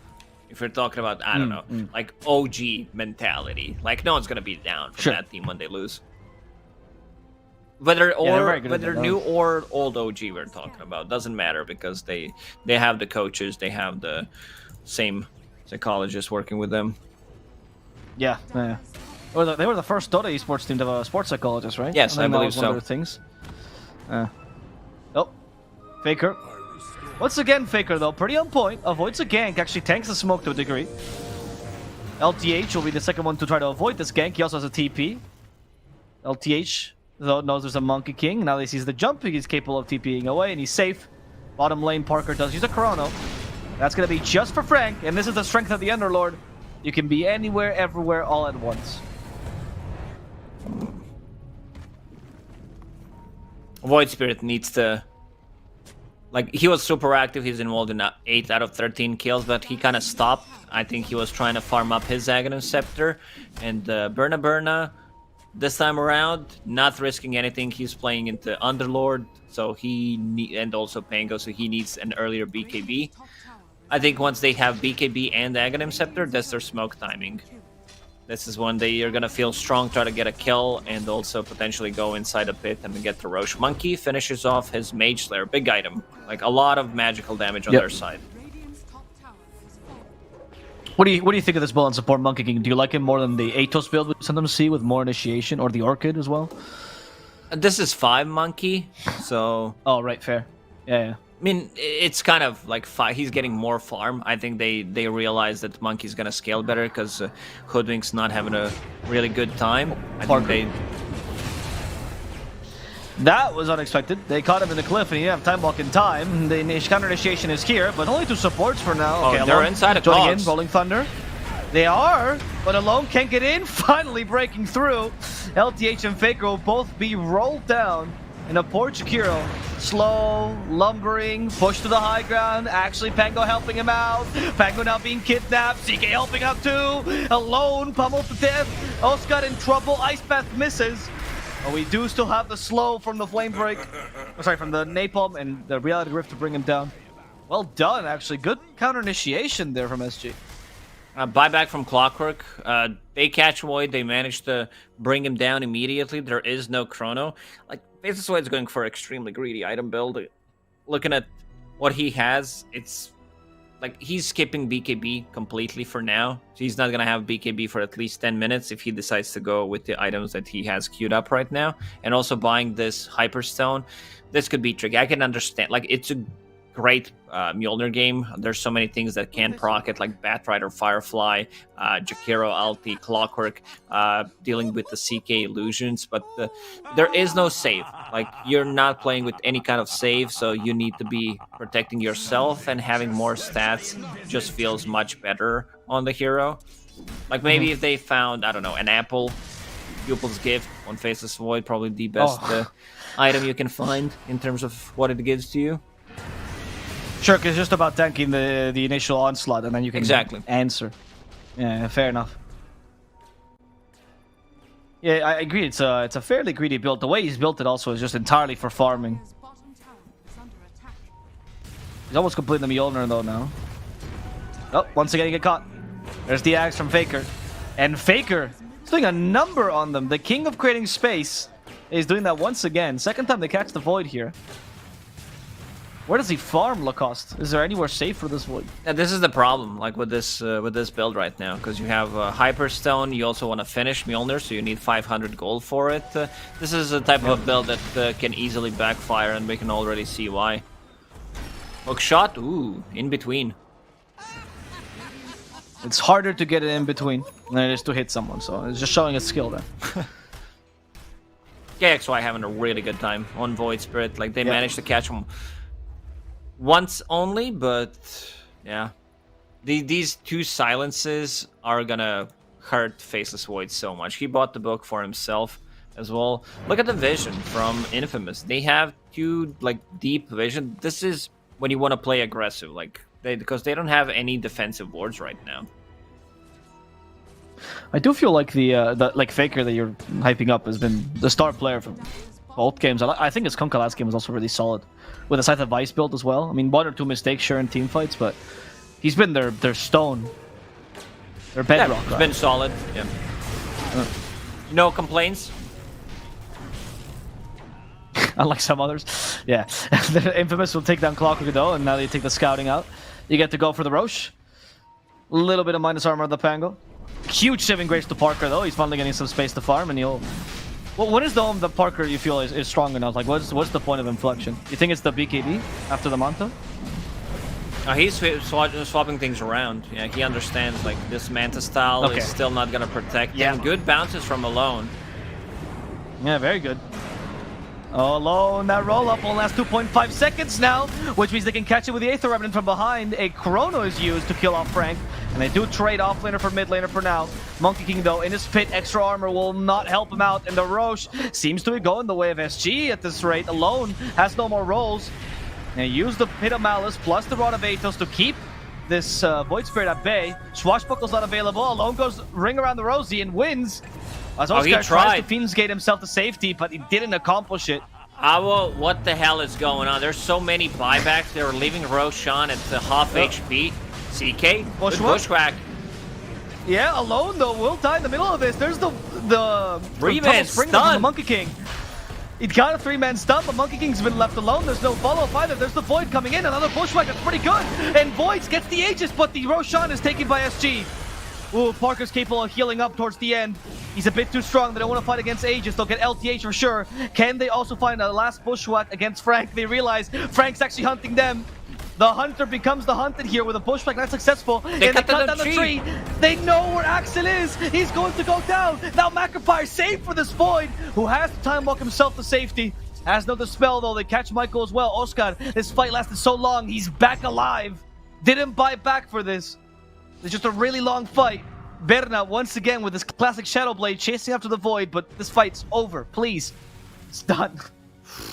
If you're talking about, I don't know, like OG mentality, like no one's gonna be down from that team when they lose. Whether new or old OG we're talking about, doesn't matter, because they have the coaches, they have the same psychologists working with them. Yeah. They were the first Dota esports team to have a sports psychologist, right? Yes, I believe so. One of their things. Oh, Faker. Once again, Faker though, pretty on point. Avoids a gank, actually tanks the smoke to a degree. LTH will be the second one to try to avoid this gank. He also has a TP. LTH though knows there's a Monkey King. Now he sees the jump, he's capable of TPing away, and he's safe. Bottom lane, Parker does use a Chrono. That's going to be just for Frank, and this is the strength of the Underlord. You can be anywhere, everywhere, all at once. Void Spirit needs to... Like, he was super active, he's involved in 8 out of 13 kills, but he kind of stopped. I think he was trying to farm up his Aghanim Scepter, and Berna, this time around, not risking anything. He's playing into Underlord, so and also Pango, so he needs an earlier BKB. I think once they have BKB and Aghanim Scepter, that's their smoke timing. This is when they are gonna feel strong, try to get a kill, and also potentially go inside a pit and get the Roche. Monkey finishes off his Mage Slayer, big item. Like a lot of magical damage on their side. What do you think of this build on support Monkey King? Do you like him more than the Atos build we sometimes see with more initiation, or the Orchid as well? This is 5 Monkey, so... Oh, right, fair. Yeah. I mean, it's kind of like he's getting more farm. I think they realize that Monkey's gonna scale better because Hoodwink's not having a really good time. I think that was unexpected. They caught him in the cliff and he didn't have time walk in time. The counter initiation is here, but only 2 supports for now. Okay, they're inside of joining in, Rolling Thunder. They are, but Alone can't get in. Finally breaking through. LTH and Faker will both be rolled down. And a poor Jakiro. Slow, lumbering, push to the high ground. Actually, Pango helping him out. Pango now being kidnapped. CK helping out too. Alone, pummeled to death. Oscar in trouble. Ice Path misses. But we do still have the slow from the Flame Break. Sorry, from the Napalm and the Reality Rift to bring him down. Well done, actually. Good counter initiation there from SG. Buyback from Clockwork. They catch Void. They manage to bring him down immediately. There is no chrono. Like, Faceless Void's going for extremely greedy item build. Looking at what he has, it's like he's skipping BKB completely for now. So he's not going to have BKB for at least 10 minutes if he decides to go with the items that he has queued up right now. And also buying this Hyperstone. This could be tricky. I can understand. Like, it's a great Mjolnir game. There's so many things that can proc it, like Batrider, Firefly, Jakiro, Alti, Clockwork, dealing with the CK illusions, but there is no save. Like, you're not playing with any kind of save, so you need to be protecting yourself, and having more stats just feels much better on the hero. Like, maybe if they found, I don't know, an apple, Epulze gift on Faceless Void, probably the best item you can find in terms of what it gives to you. Sure, because it's just about tanking the initial onslaught, and then you can answer. Yeah, fair enough. Yeah, I agree. It's a fairly greedy build. The way he's built it also is just entirely for farming. He's almost completing the Mjolnir though now. Oh, once again he get caught. There's the axe from Faker. And Faker is doing a number on them. The king of creating space is doing that once again. Second time they catch the Void here. Where does he farm, Lacoste? Is there anywhere safe for this Void? Yeah, this is the problem, like with this build right now, because you have Hyperstone. You also want to finish Mjolnir, so you need 500 gold for it. This is a type of build that can easily backfire, and we can already see why. Hook shot, ooh, in between. It's harder to get it in between than it is to hit someone, so it's just showing a skill there. KXY having a really good time on Void Spirit. Like, they managed to catch him once only, but yeah, these two silences are gonna hurt Faceless Void so much. He bought the book for himself as well. Look at the vision from Infamous. They have two like deep vision. This is when you want to play aggressive, like because they don't have any defensive wards right now. I do feel like the like Faker that you're hyping up has been the star player from both games. I think his Kunkka last game was also really solid. With a Scythe of Vice build as well. I mean, 1 or 2 mistakes, sure, in team fights, but he's been their stone. Their bedrock. Yeah, he's been solid, yeah. No complaints? Unlike some others. Yeah. The Infamous will take down Clockwork though, and now they take the scouting out. You get to go for the Roche. A little bit of minus armor on the Pango. Huge saving grace to Parker though. He's finally getting some space to farm, and he'll... Well, what is the Parker you feel is strong enough? Like, what's the point of inflection? You think it's the BKB after the Manta? He's swapping things around. Yeah, he understands, like, this Manta style is still not gonna protect him. Good bounces from Alone. Yeah, very good. Oh, Alone, that roll-up will last 2.5 seconds now, which means they can catch it with the Aether Remnant from behind. A Chrono is used to kill off Frank, and they do trade off laner for mid laner for now. Monkey King, though, in his pit, extra armor will not help him out, and the Roche seems to be going the way of SG at this rate. Alone has no more rolls. And use the Pit of Malice plus the Rod of Athos to keep this Void Spirit at bay. Swashbuckle's not available. Alone goes ring around the Rosie and wins. As Oscar tries to Fiend's Gate himself to safety, but he didn't accomplish it. What the hell is going on? There's so many buybacks. They were leaving Roshan at the half HP. CK? Bushwhack. Yeah, Alone though will die in the middle of this. There's the 3-man stun stun. From the Monkey King. He got a 3-man stun, but Monkey King's been left alone. There's no follow-up either. There's the Void coming in. Another Bushwhack that's pretty good. And Void gets the Aegis, but the Roshan is taken by SG. Ooh, Parker's capable of healing up towards the end. He's a bit too strong. They don't want to fight against Aegis. They'll get LTH for sure. Can they also find a last Bushwhack against Frank? They realize Frank's actually hunting them. The hunter becomes the hunted here with a Bushwhack. That's successful. They cut down the tree. They know where Axel is. He's going to go down. Now Macropire saved for this Void, who has to time walk himself to safety. Has no dispel though. They catch Michael as well. Oscar, this fight lasted so long. He's back alive. Didn't buy back for this. It's just a really long fight. Berna once again with his classic Shadow Blade chasing after the Void, but this fight's over. Please. It's done.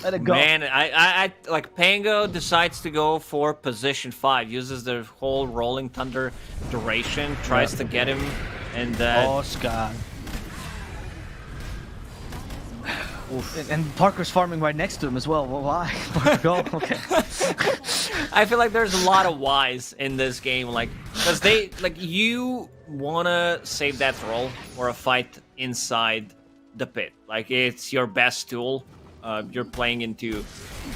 Let it go. Man, I like Pango decides to go for position 5, uses the whole Rolling Thunder duration, tries to get him, and Oh, Scott. And Parker's farming right next to him as well. Well, why? Go. Okay. I feel like there's a lot of whys in this game, like, because they, like, you wanna save that roll for a fight inside the pit. Like, it's your best tool. You're playing into,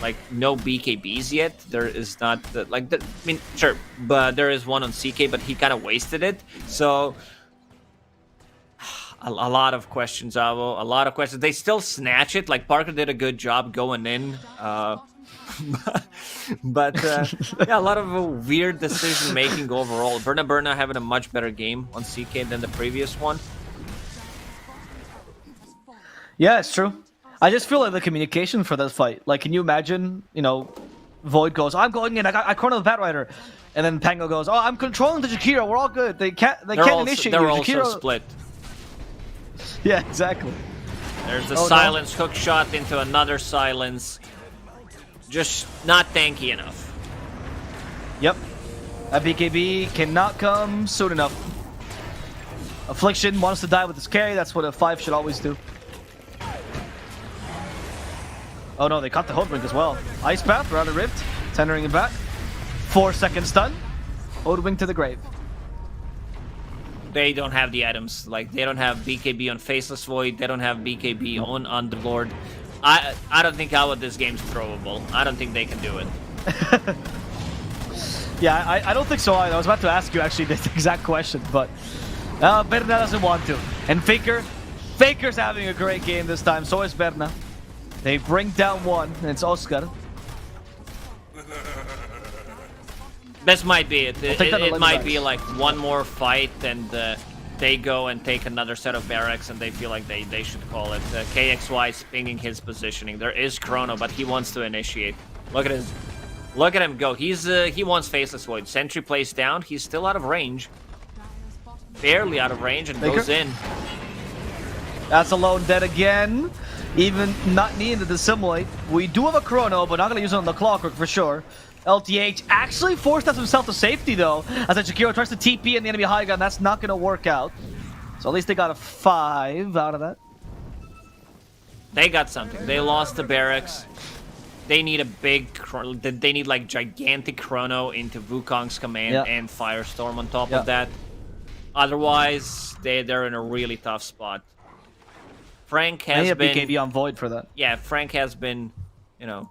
like, no BKBs yet. There is not, I mean, sure, but there is one on CK, but he kind of wasted it. So, a lot of questions, Avo. A lot of questions. They still snatch it. Like, Parker did a good job going in. But yeah, a lot of weird decision making overall. Berna having a much better game on CK than the previous one. Yeah, it's true. I just feel like the communication for this fight. Like, can you imagine, you know, Void goes, I'm going in, I corner the Batrider. And then Pango goes, oh, I'm controlling the Jakiro, we're all good. They can't initiate They're you. also Jakiro... split. Yeah, exactly. There's a silence hook shot into another silence. Just not tanky enough. Yep. That BKB cannot come soon enough. Affliction wants to die with his carry. That's what a 5 should always do. Oh no, they caught the Hoodwink as well. Ice Path around the Rift, tendering him back. 4-second stun. Hoodwink to the grave. They don't have the items. Like, they don't have BKB on Faceless Void. They don't have BKB on Underlord. I don't think this game's throwable. I don't think they can do it. Yeah, I don't think so either. I was about to ask you actually this exact question, but Berna doesn't want to. And Faker's having a great game this time. So is Berna. They bring down one, and it's Oscar. This might be it. It might be like one more fight, and they go and take another set of barracks, and they feel like they should call it. KXY is pinging his positioning. There is Chrono, but he wants to initiate. Look at him go. He wants Faceless Void. Sentry plays down. He's still out of range, barely out of range, and goes in. That's alone dead again. Even not needing to dissimulate. We do have a Chrono, but not going to use it on the Clockwork for sure. LTH actually forced us himself to safety though, as Jakiro tries to TP in the enemy high ground. That's not going to work out. So at least they got a 5 out of that. They got something. They lost the barracks. They need a big, they need like gigantic Chrono into Wukong's command and Firestorm on top of that. Otherwise, they're in a really tough spot. Frank has been BKB on Void for that. Yeah, Frank has been, you know,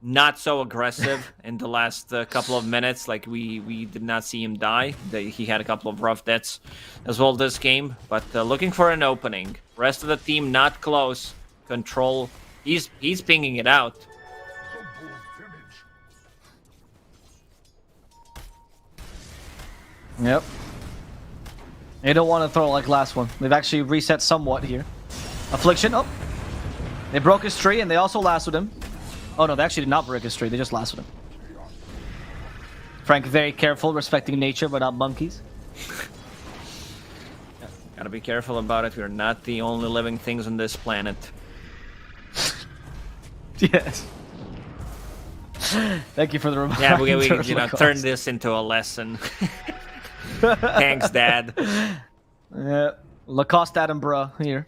not so aggressive in the last couple of minutes. Like, we did not see him die. He had a couple of rough deaths as well this game. But looking for an opening. Rest of the team not close. Control. He's pinging it out. Yep. They don't want to throw like last one. They've actually reset somewhat here. Affliction. Oh. They broke his tree and they also lassoed him. Oh no, they actually did not break his tree. They just lassoed him. Frank very careful, respecting nature but not monkeys. Gotta be careful about it. We're not the only living things on this planet. Yes. Thank you for the reminder. Yeah, we turn this into a lesson. Thanks, Dad. Yeah, Lacoste Attenborough here,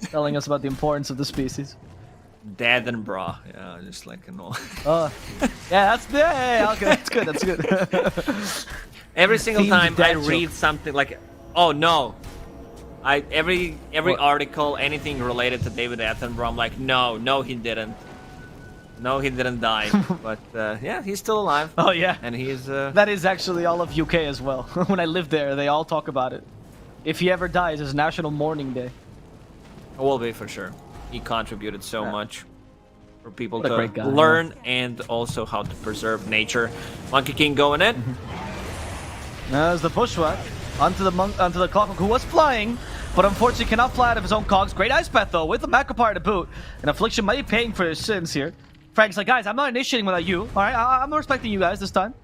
telling us about the importance of the species. Dad and bra, yeah, just like an old. Yeah, that's good. That's good. Every single time I joke. read something like, oh no, every article, anything related to David Attenborough, I'm like, no, he didn't. No, he didn't die. But yeah, he's still alive. Oh yeah, and he's. That is actually all of UK as well. When I lived there, they all talk about it. If he ever dies, it's National Mourning Day. It will be for sure. He contributed so much for people to guy, learn and also how to preserve nature. Monkey King going in. There's the bushwhack onto the Clockwork, who was flying, but unfortunately cannot fly out of his own cogs. Great Ice Path though, with the Macropire to boot. And Affliction might be paying for his sins here. Frank's like, guys, I'm not initiating without you. All right, I'm respecting you guys this time.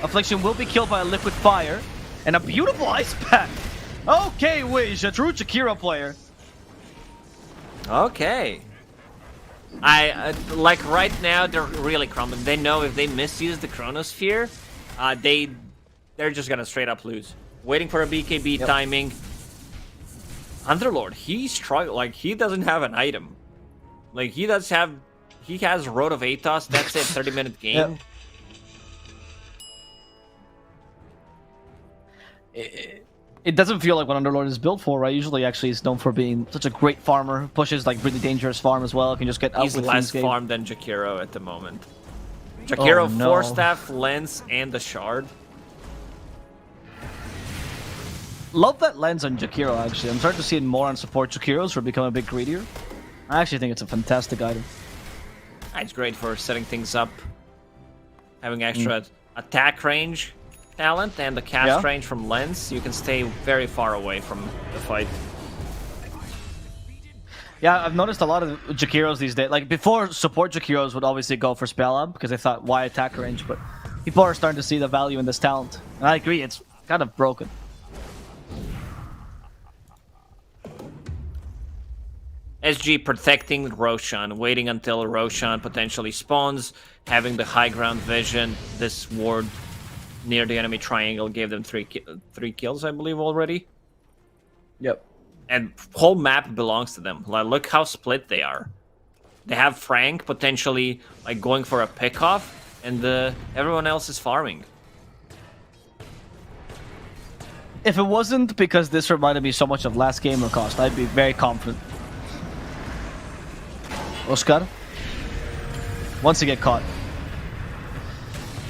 Affliction will be killed by a Liquid Fire. And a beautiful Ice Pack. Okay, Wish, a true Jakiro player. Okay. Like right now they're really crumbling. They know if they misuse the Chronosphere, they're just gonna straight up lose. Waiting for a BKB timing. Underlord, he's struggling. Like he doesn't have an item. Like he has Road of Atos. That's it. 30-minute game. It doesn't feel like what Underlord is built for, right? Usually, actually, he's known for being such a great farmer. Pushes like really dangerous farm as well. Can just get out He's with less things. farmed than Jakiro at the moment. Jakiro, no. 4-staff, lens, and the shard. Love that lens on Jakiro, actually. I'm starting to see it more on support Jakiros for becoming a bit greedier. I actually think it's a fantastic item. It's great for setting things up. Having extra attack range talent and the cast range from lens, you can stay very far away from the fight. Yeah, I've noticed a lot of Jakiros these days. Like before, support Jakiros would obviously go for spell up because they thought, why attack range? But people are starting to see the value in this talent. And I agree, it's kind of broken. SG protecting Roshan, waiting until Roshan potentially spawns, having the high ground vision. This ward near the enemy triangle gave them three kills, I believe, already. Yep. And whole map belongs to them. Like, look how split they are. They have Frank potentially like going for a pickoff, and everyone else is farming. If it wasn't because this reminded me so much of last game Lacoste, I'd be very confident. Oscar. Once you get caught.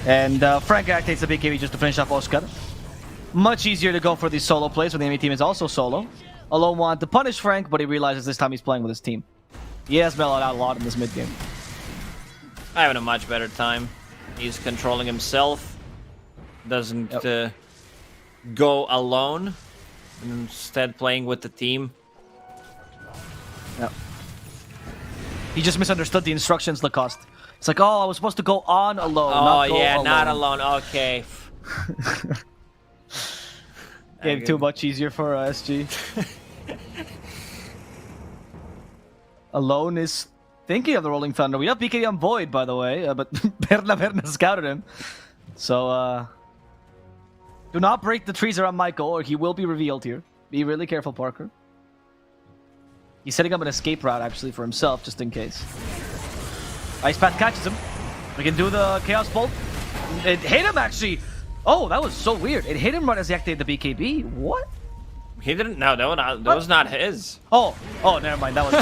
And Frank activates the BKB just to finish off Oscar. Much easier to go for these solo plays when the enemy team is also solo. Alone wanted to punish Frank, but he realizes this time he's playing with his team. He has mellowed out a lot in this mid game. Having a much better time. He's controlling himself. Doesn't go alone. Instead playing with the team. Yep. He just misunderstood the instructions, Lacoste. It's like, oh, I was supposed to go on alone. Oh, yeah, not alone. Okay. Game too much easier for SG. Alone is thinking of the Rolling Thunder. We have BKB on Void, by the way, but Berna scouted him. So, do not break the trees around Michael, or he will be revealed here. Be really careful, Parker. He's setting up an escape route, actually, for himself, just in case. Ice Path catches him. We can do the Chaos Bolt. It hit him, actually. Oh, that was so weird. It hit him right as he activated the BKB. What? He didn't. No, that was not his. Oh, never mind. That was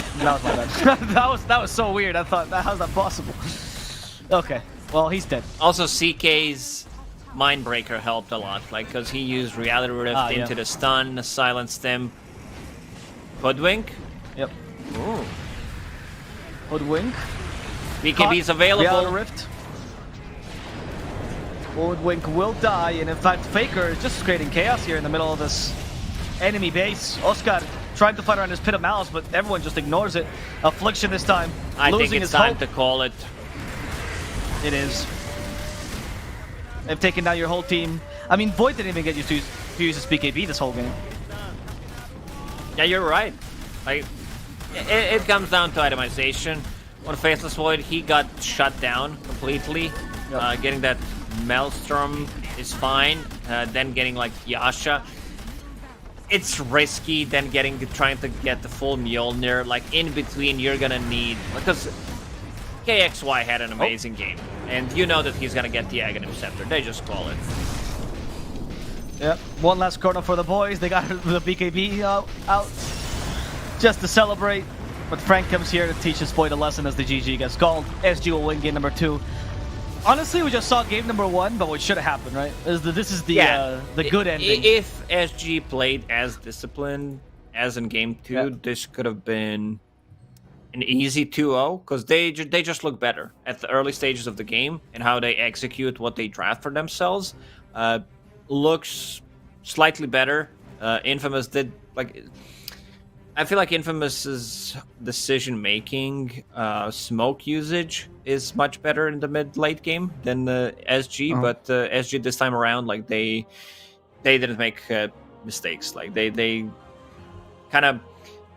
my bad. that was so weird. I thought, how's that possible? Okay, well, he's dead. Also, CK's Mindbreaker helped a lot, like, because he used Reality Rift into the stun, silenced him. Hoodwink. Yep. Ooh. Hoodwink. BKB's available. Reality Rift. Hoodwink will die, and in fact, Faker is just creating chaos here in the middle of this enemy base. Oscar trying to fight around his Pit of Malice, but everyone just ignores it. Affliction this time. I losing think it's his time hope. to call it. It is. They've taken down your whole team. I mean, Void didn't even get used to use his BKB this whole game. Yeah, you're right. Like, it comes down to itemization. On Faceless Void, he got shut down completely. Yep. Getting that Maelstrom is fine. Then getting like Yasha. It's risky. Then trying to get the full Mjolnir. Like in between, you're gonna need, because KXY had an amazing game, and you know that he's gonna get the Aghanim Scepter. They just call it. Yep. One last chrono for the boys. They got the BKB out just to celebrate. But Frank comes here to teach his Void a lesson as the GG gets called. SG will win game number 2. Honestly, we just saw game number 1, but what should have happened, right? This is the good ending. If SG played as disciplined as in game 2, this could have been an easy 2-0, because they just look better at the early stages of the game, and how they execute what they draft for themselves looks slightly better. Infamous did, like, I feel like Infamous's decision making, smoke usage is much better in the mid-late game than the SG, but SG this time around, like, they didn't make mistakes. Like, they kind of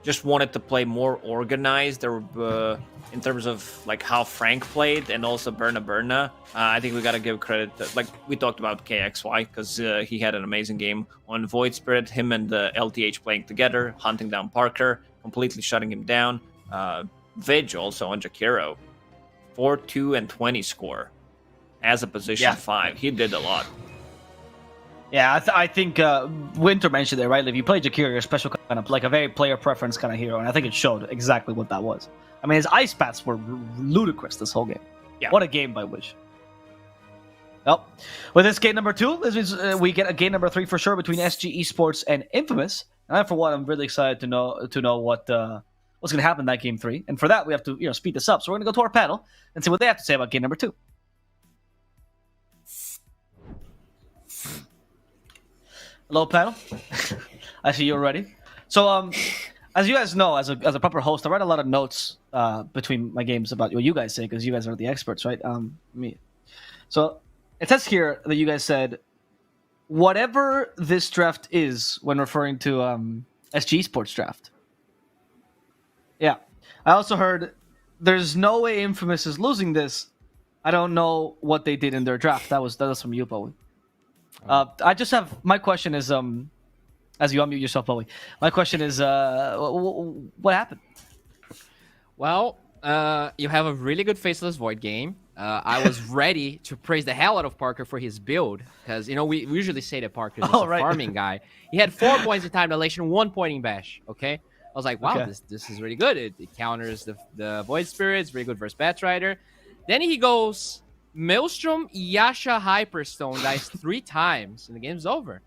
just wanted to play more organized. In terms of like how Frank played and also Berna. I think we gotta give credit to, like we talked about KXY, because he had an amazing game on Void Spirit. Him and the LTH playing together, hunting down Parker, completely shutting him down. Vidge also on Jakiro, 4-2 and 20 score as a position 5. He did a lot. Yeah, I think Winter mentioned it, right? If you play Jakiro, you're a special kind of, like a very player preference kind of hero, and I think it showed exactly what that was. I mean, his ice bats were ludicrous this whole game. Yeah. What a game by Widge. Well, with this game number 2, this means we get a game number 3 for sure between SG-Esports and Infamous. And I, for one, I'm really excited to know what's going to happen in that game 3. And for that, we have to speed this up. So we're going to go to our panel and see what they have to say about game number 2. Hello, panel. I see you're ready. So, as you guys know, as a proper host, I write a lot of notes between my games about what you guys say, because you guys are the experts, right? Me. So it says here that you guys said whatever this draft is when referring to SG-Esports draft. Yeah. I also heard there's no way Infamous is losing this. I don't know what they did in their draft. That was from you, Bowie. I just have my question is as you unmute yourself, Bowie. My question is what happened? Well, you have a really good Faceless Void game. I was ready to praise the hell out of Parker for his build, because we usually say that Parker is a farming guy. He had 4 points in time dilation, 1 point in bash. Okay, I was like, wow, this is really good. It counters the Void Spirits, really good versus Batrider. Then he goes Maelstrom, Yasha, Hyperstone, dies 3 times, and the game's over.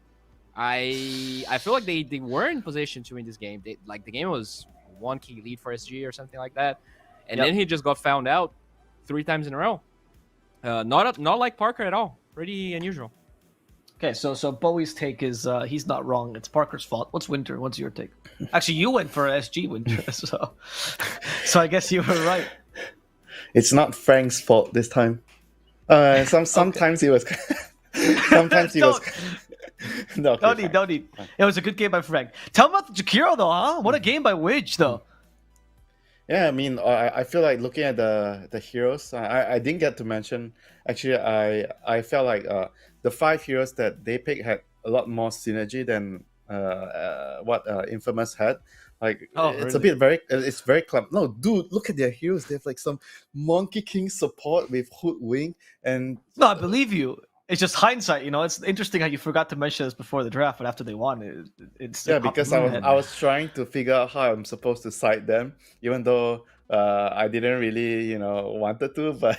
I feel like they were in position to win this game. The game was 1 key lead for SG or something like that, and then he just got found out 3 times in a row. Not like Parker at all. Pretty unusual. Okay, so Bowie's take is he's not wrong. It's Parker's fault. What's Winter? What's your take? Actually, you went for SG, Winter, so I guess you were right. It's not Frank's fault this time. Sometimes he was. Sometimes he was. No, okay, don't need. It was a good game by Frank. Tell me about the Jakiro though, huh? What a game by Widge though. Yeah, I mean, I feel like looking at the heroes, I didn't get to mention. Actually, I felt like the 5 heroes that they picked had a lot more synergy than what Infamous had. Like, it's really? It's very clump. No, dude, look at their heroes. They have like some Monkey King support with Hoodwink and. No, I believe you. It's just hindsight, It's interesting how you forgot to mention this before the draft, but after they won, it's because I was trying to figure out how I'm supposed to side them, even though I didn't really wanted to, but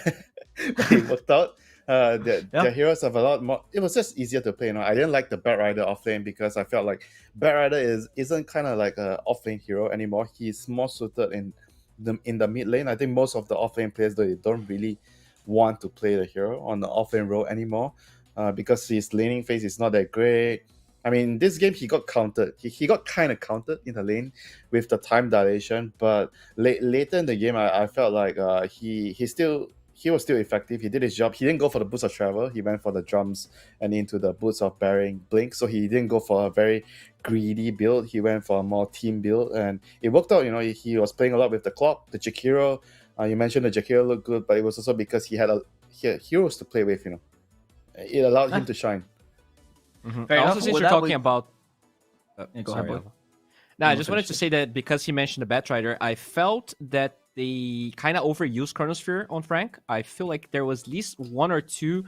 it worked out. The heroes have a lot more. It was just easier to play. I didn't like the Batrider offlane because I felt like Batrider isn't kind of like an offlane hero anymore. He's more suited in the mid lane. I think most of the offlane players they don't really want to play the hero on the offlane role anymore because his laning phase is not that great. I mean, this game he got countered. He got kind of countered in the lane with the time dilation, but later in the game, I felt like he was still effective. He did his job. He didn't go for the boots of travel. He went for the drums and into the boots of bearing blink. So he didn't go for a very greedy build. He went for a more team build, and it worked out. He was playing a lot with the clock, the Jakiro. You mentioned the Jakiro looked good, but it was also because he had heroes to play with. It allowed him to shine. Mm-hmm. Also, since you're talking about, I just wanted to say that because he mentioned the Batrider, I felt that they kind of overused Chronosphere on Frank. I feel like there was at least 2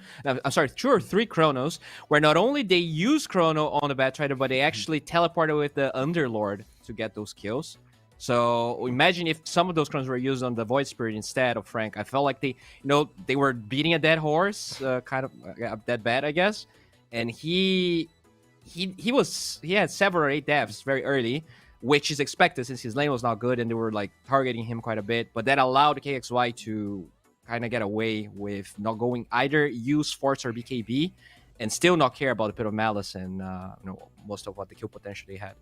or 3 Chronos where not only they used Chrono on the Batrider, but they actually teleported with the Underlord to get those kills. So imagine if some of those Chronos were used on the Void Spirit instead of Frank. I felt like they were beating a dead horse, kind of that bad, I guess. And he had 7 or 8 deaths very early, which is expected since his lane was not good and they were like targeting him quite a bit. But that allowed KXY to kind of get away with not going either use Force or BKB and still not care about the Pit of Malice and most of what the kill potential they had.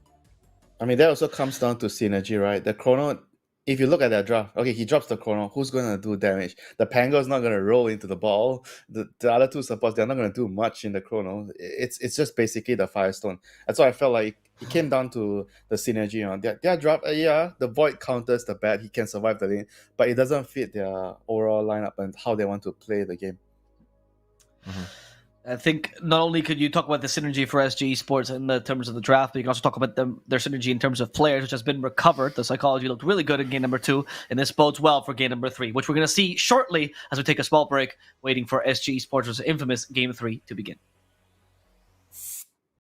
I mean, that also comes down to synergy, right? The Chrono if you look at that draft, okay, he drops the chrono. Who's gonna do damage? The Pango's not gonna roll into the ball. The other two supports, they're not gonna do much in the chrono. It's just basically the Firestone. That's why I felt like it came down to the synergy. Their draft, yeah, the Void counters the bat. He can survive the lane, but it doesn't fit their overall lineup and how they want to play the game. I think not only could you talk about the synergy for SG-Esports in the terms of the draft, but you can also talk about their synergy in terms of players, which has been recovered. The psychology looked really good in game number 2, and this bodes well for game number 3, which we're going to see shortly as we take a small break, waiting for SG-Esports' infamous game 3 to begin.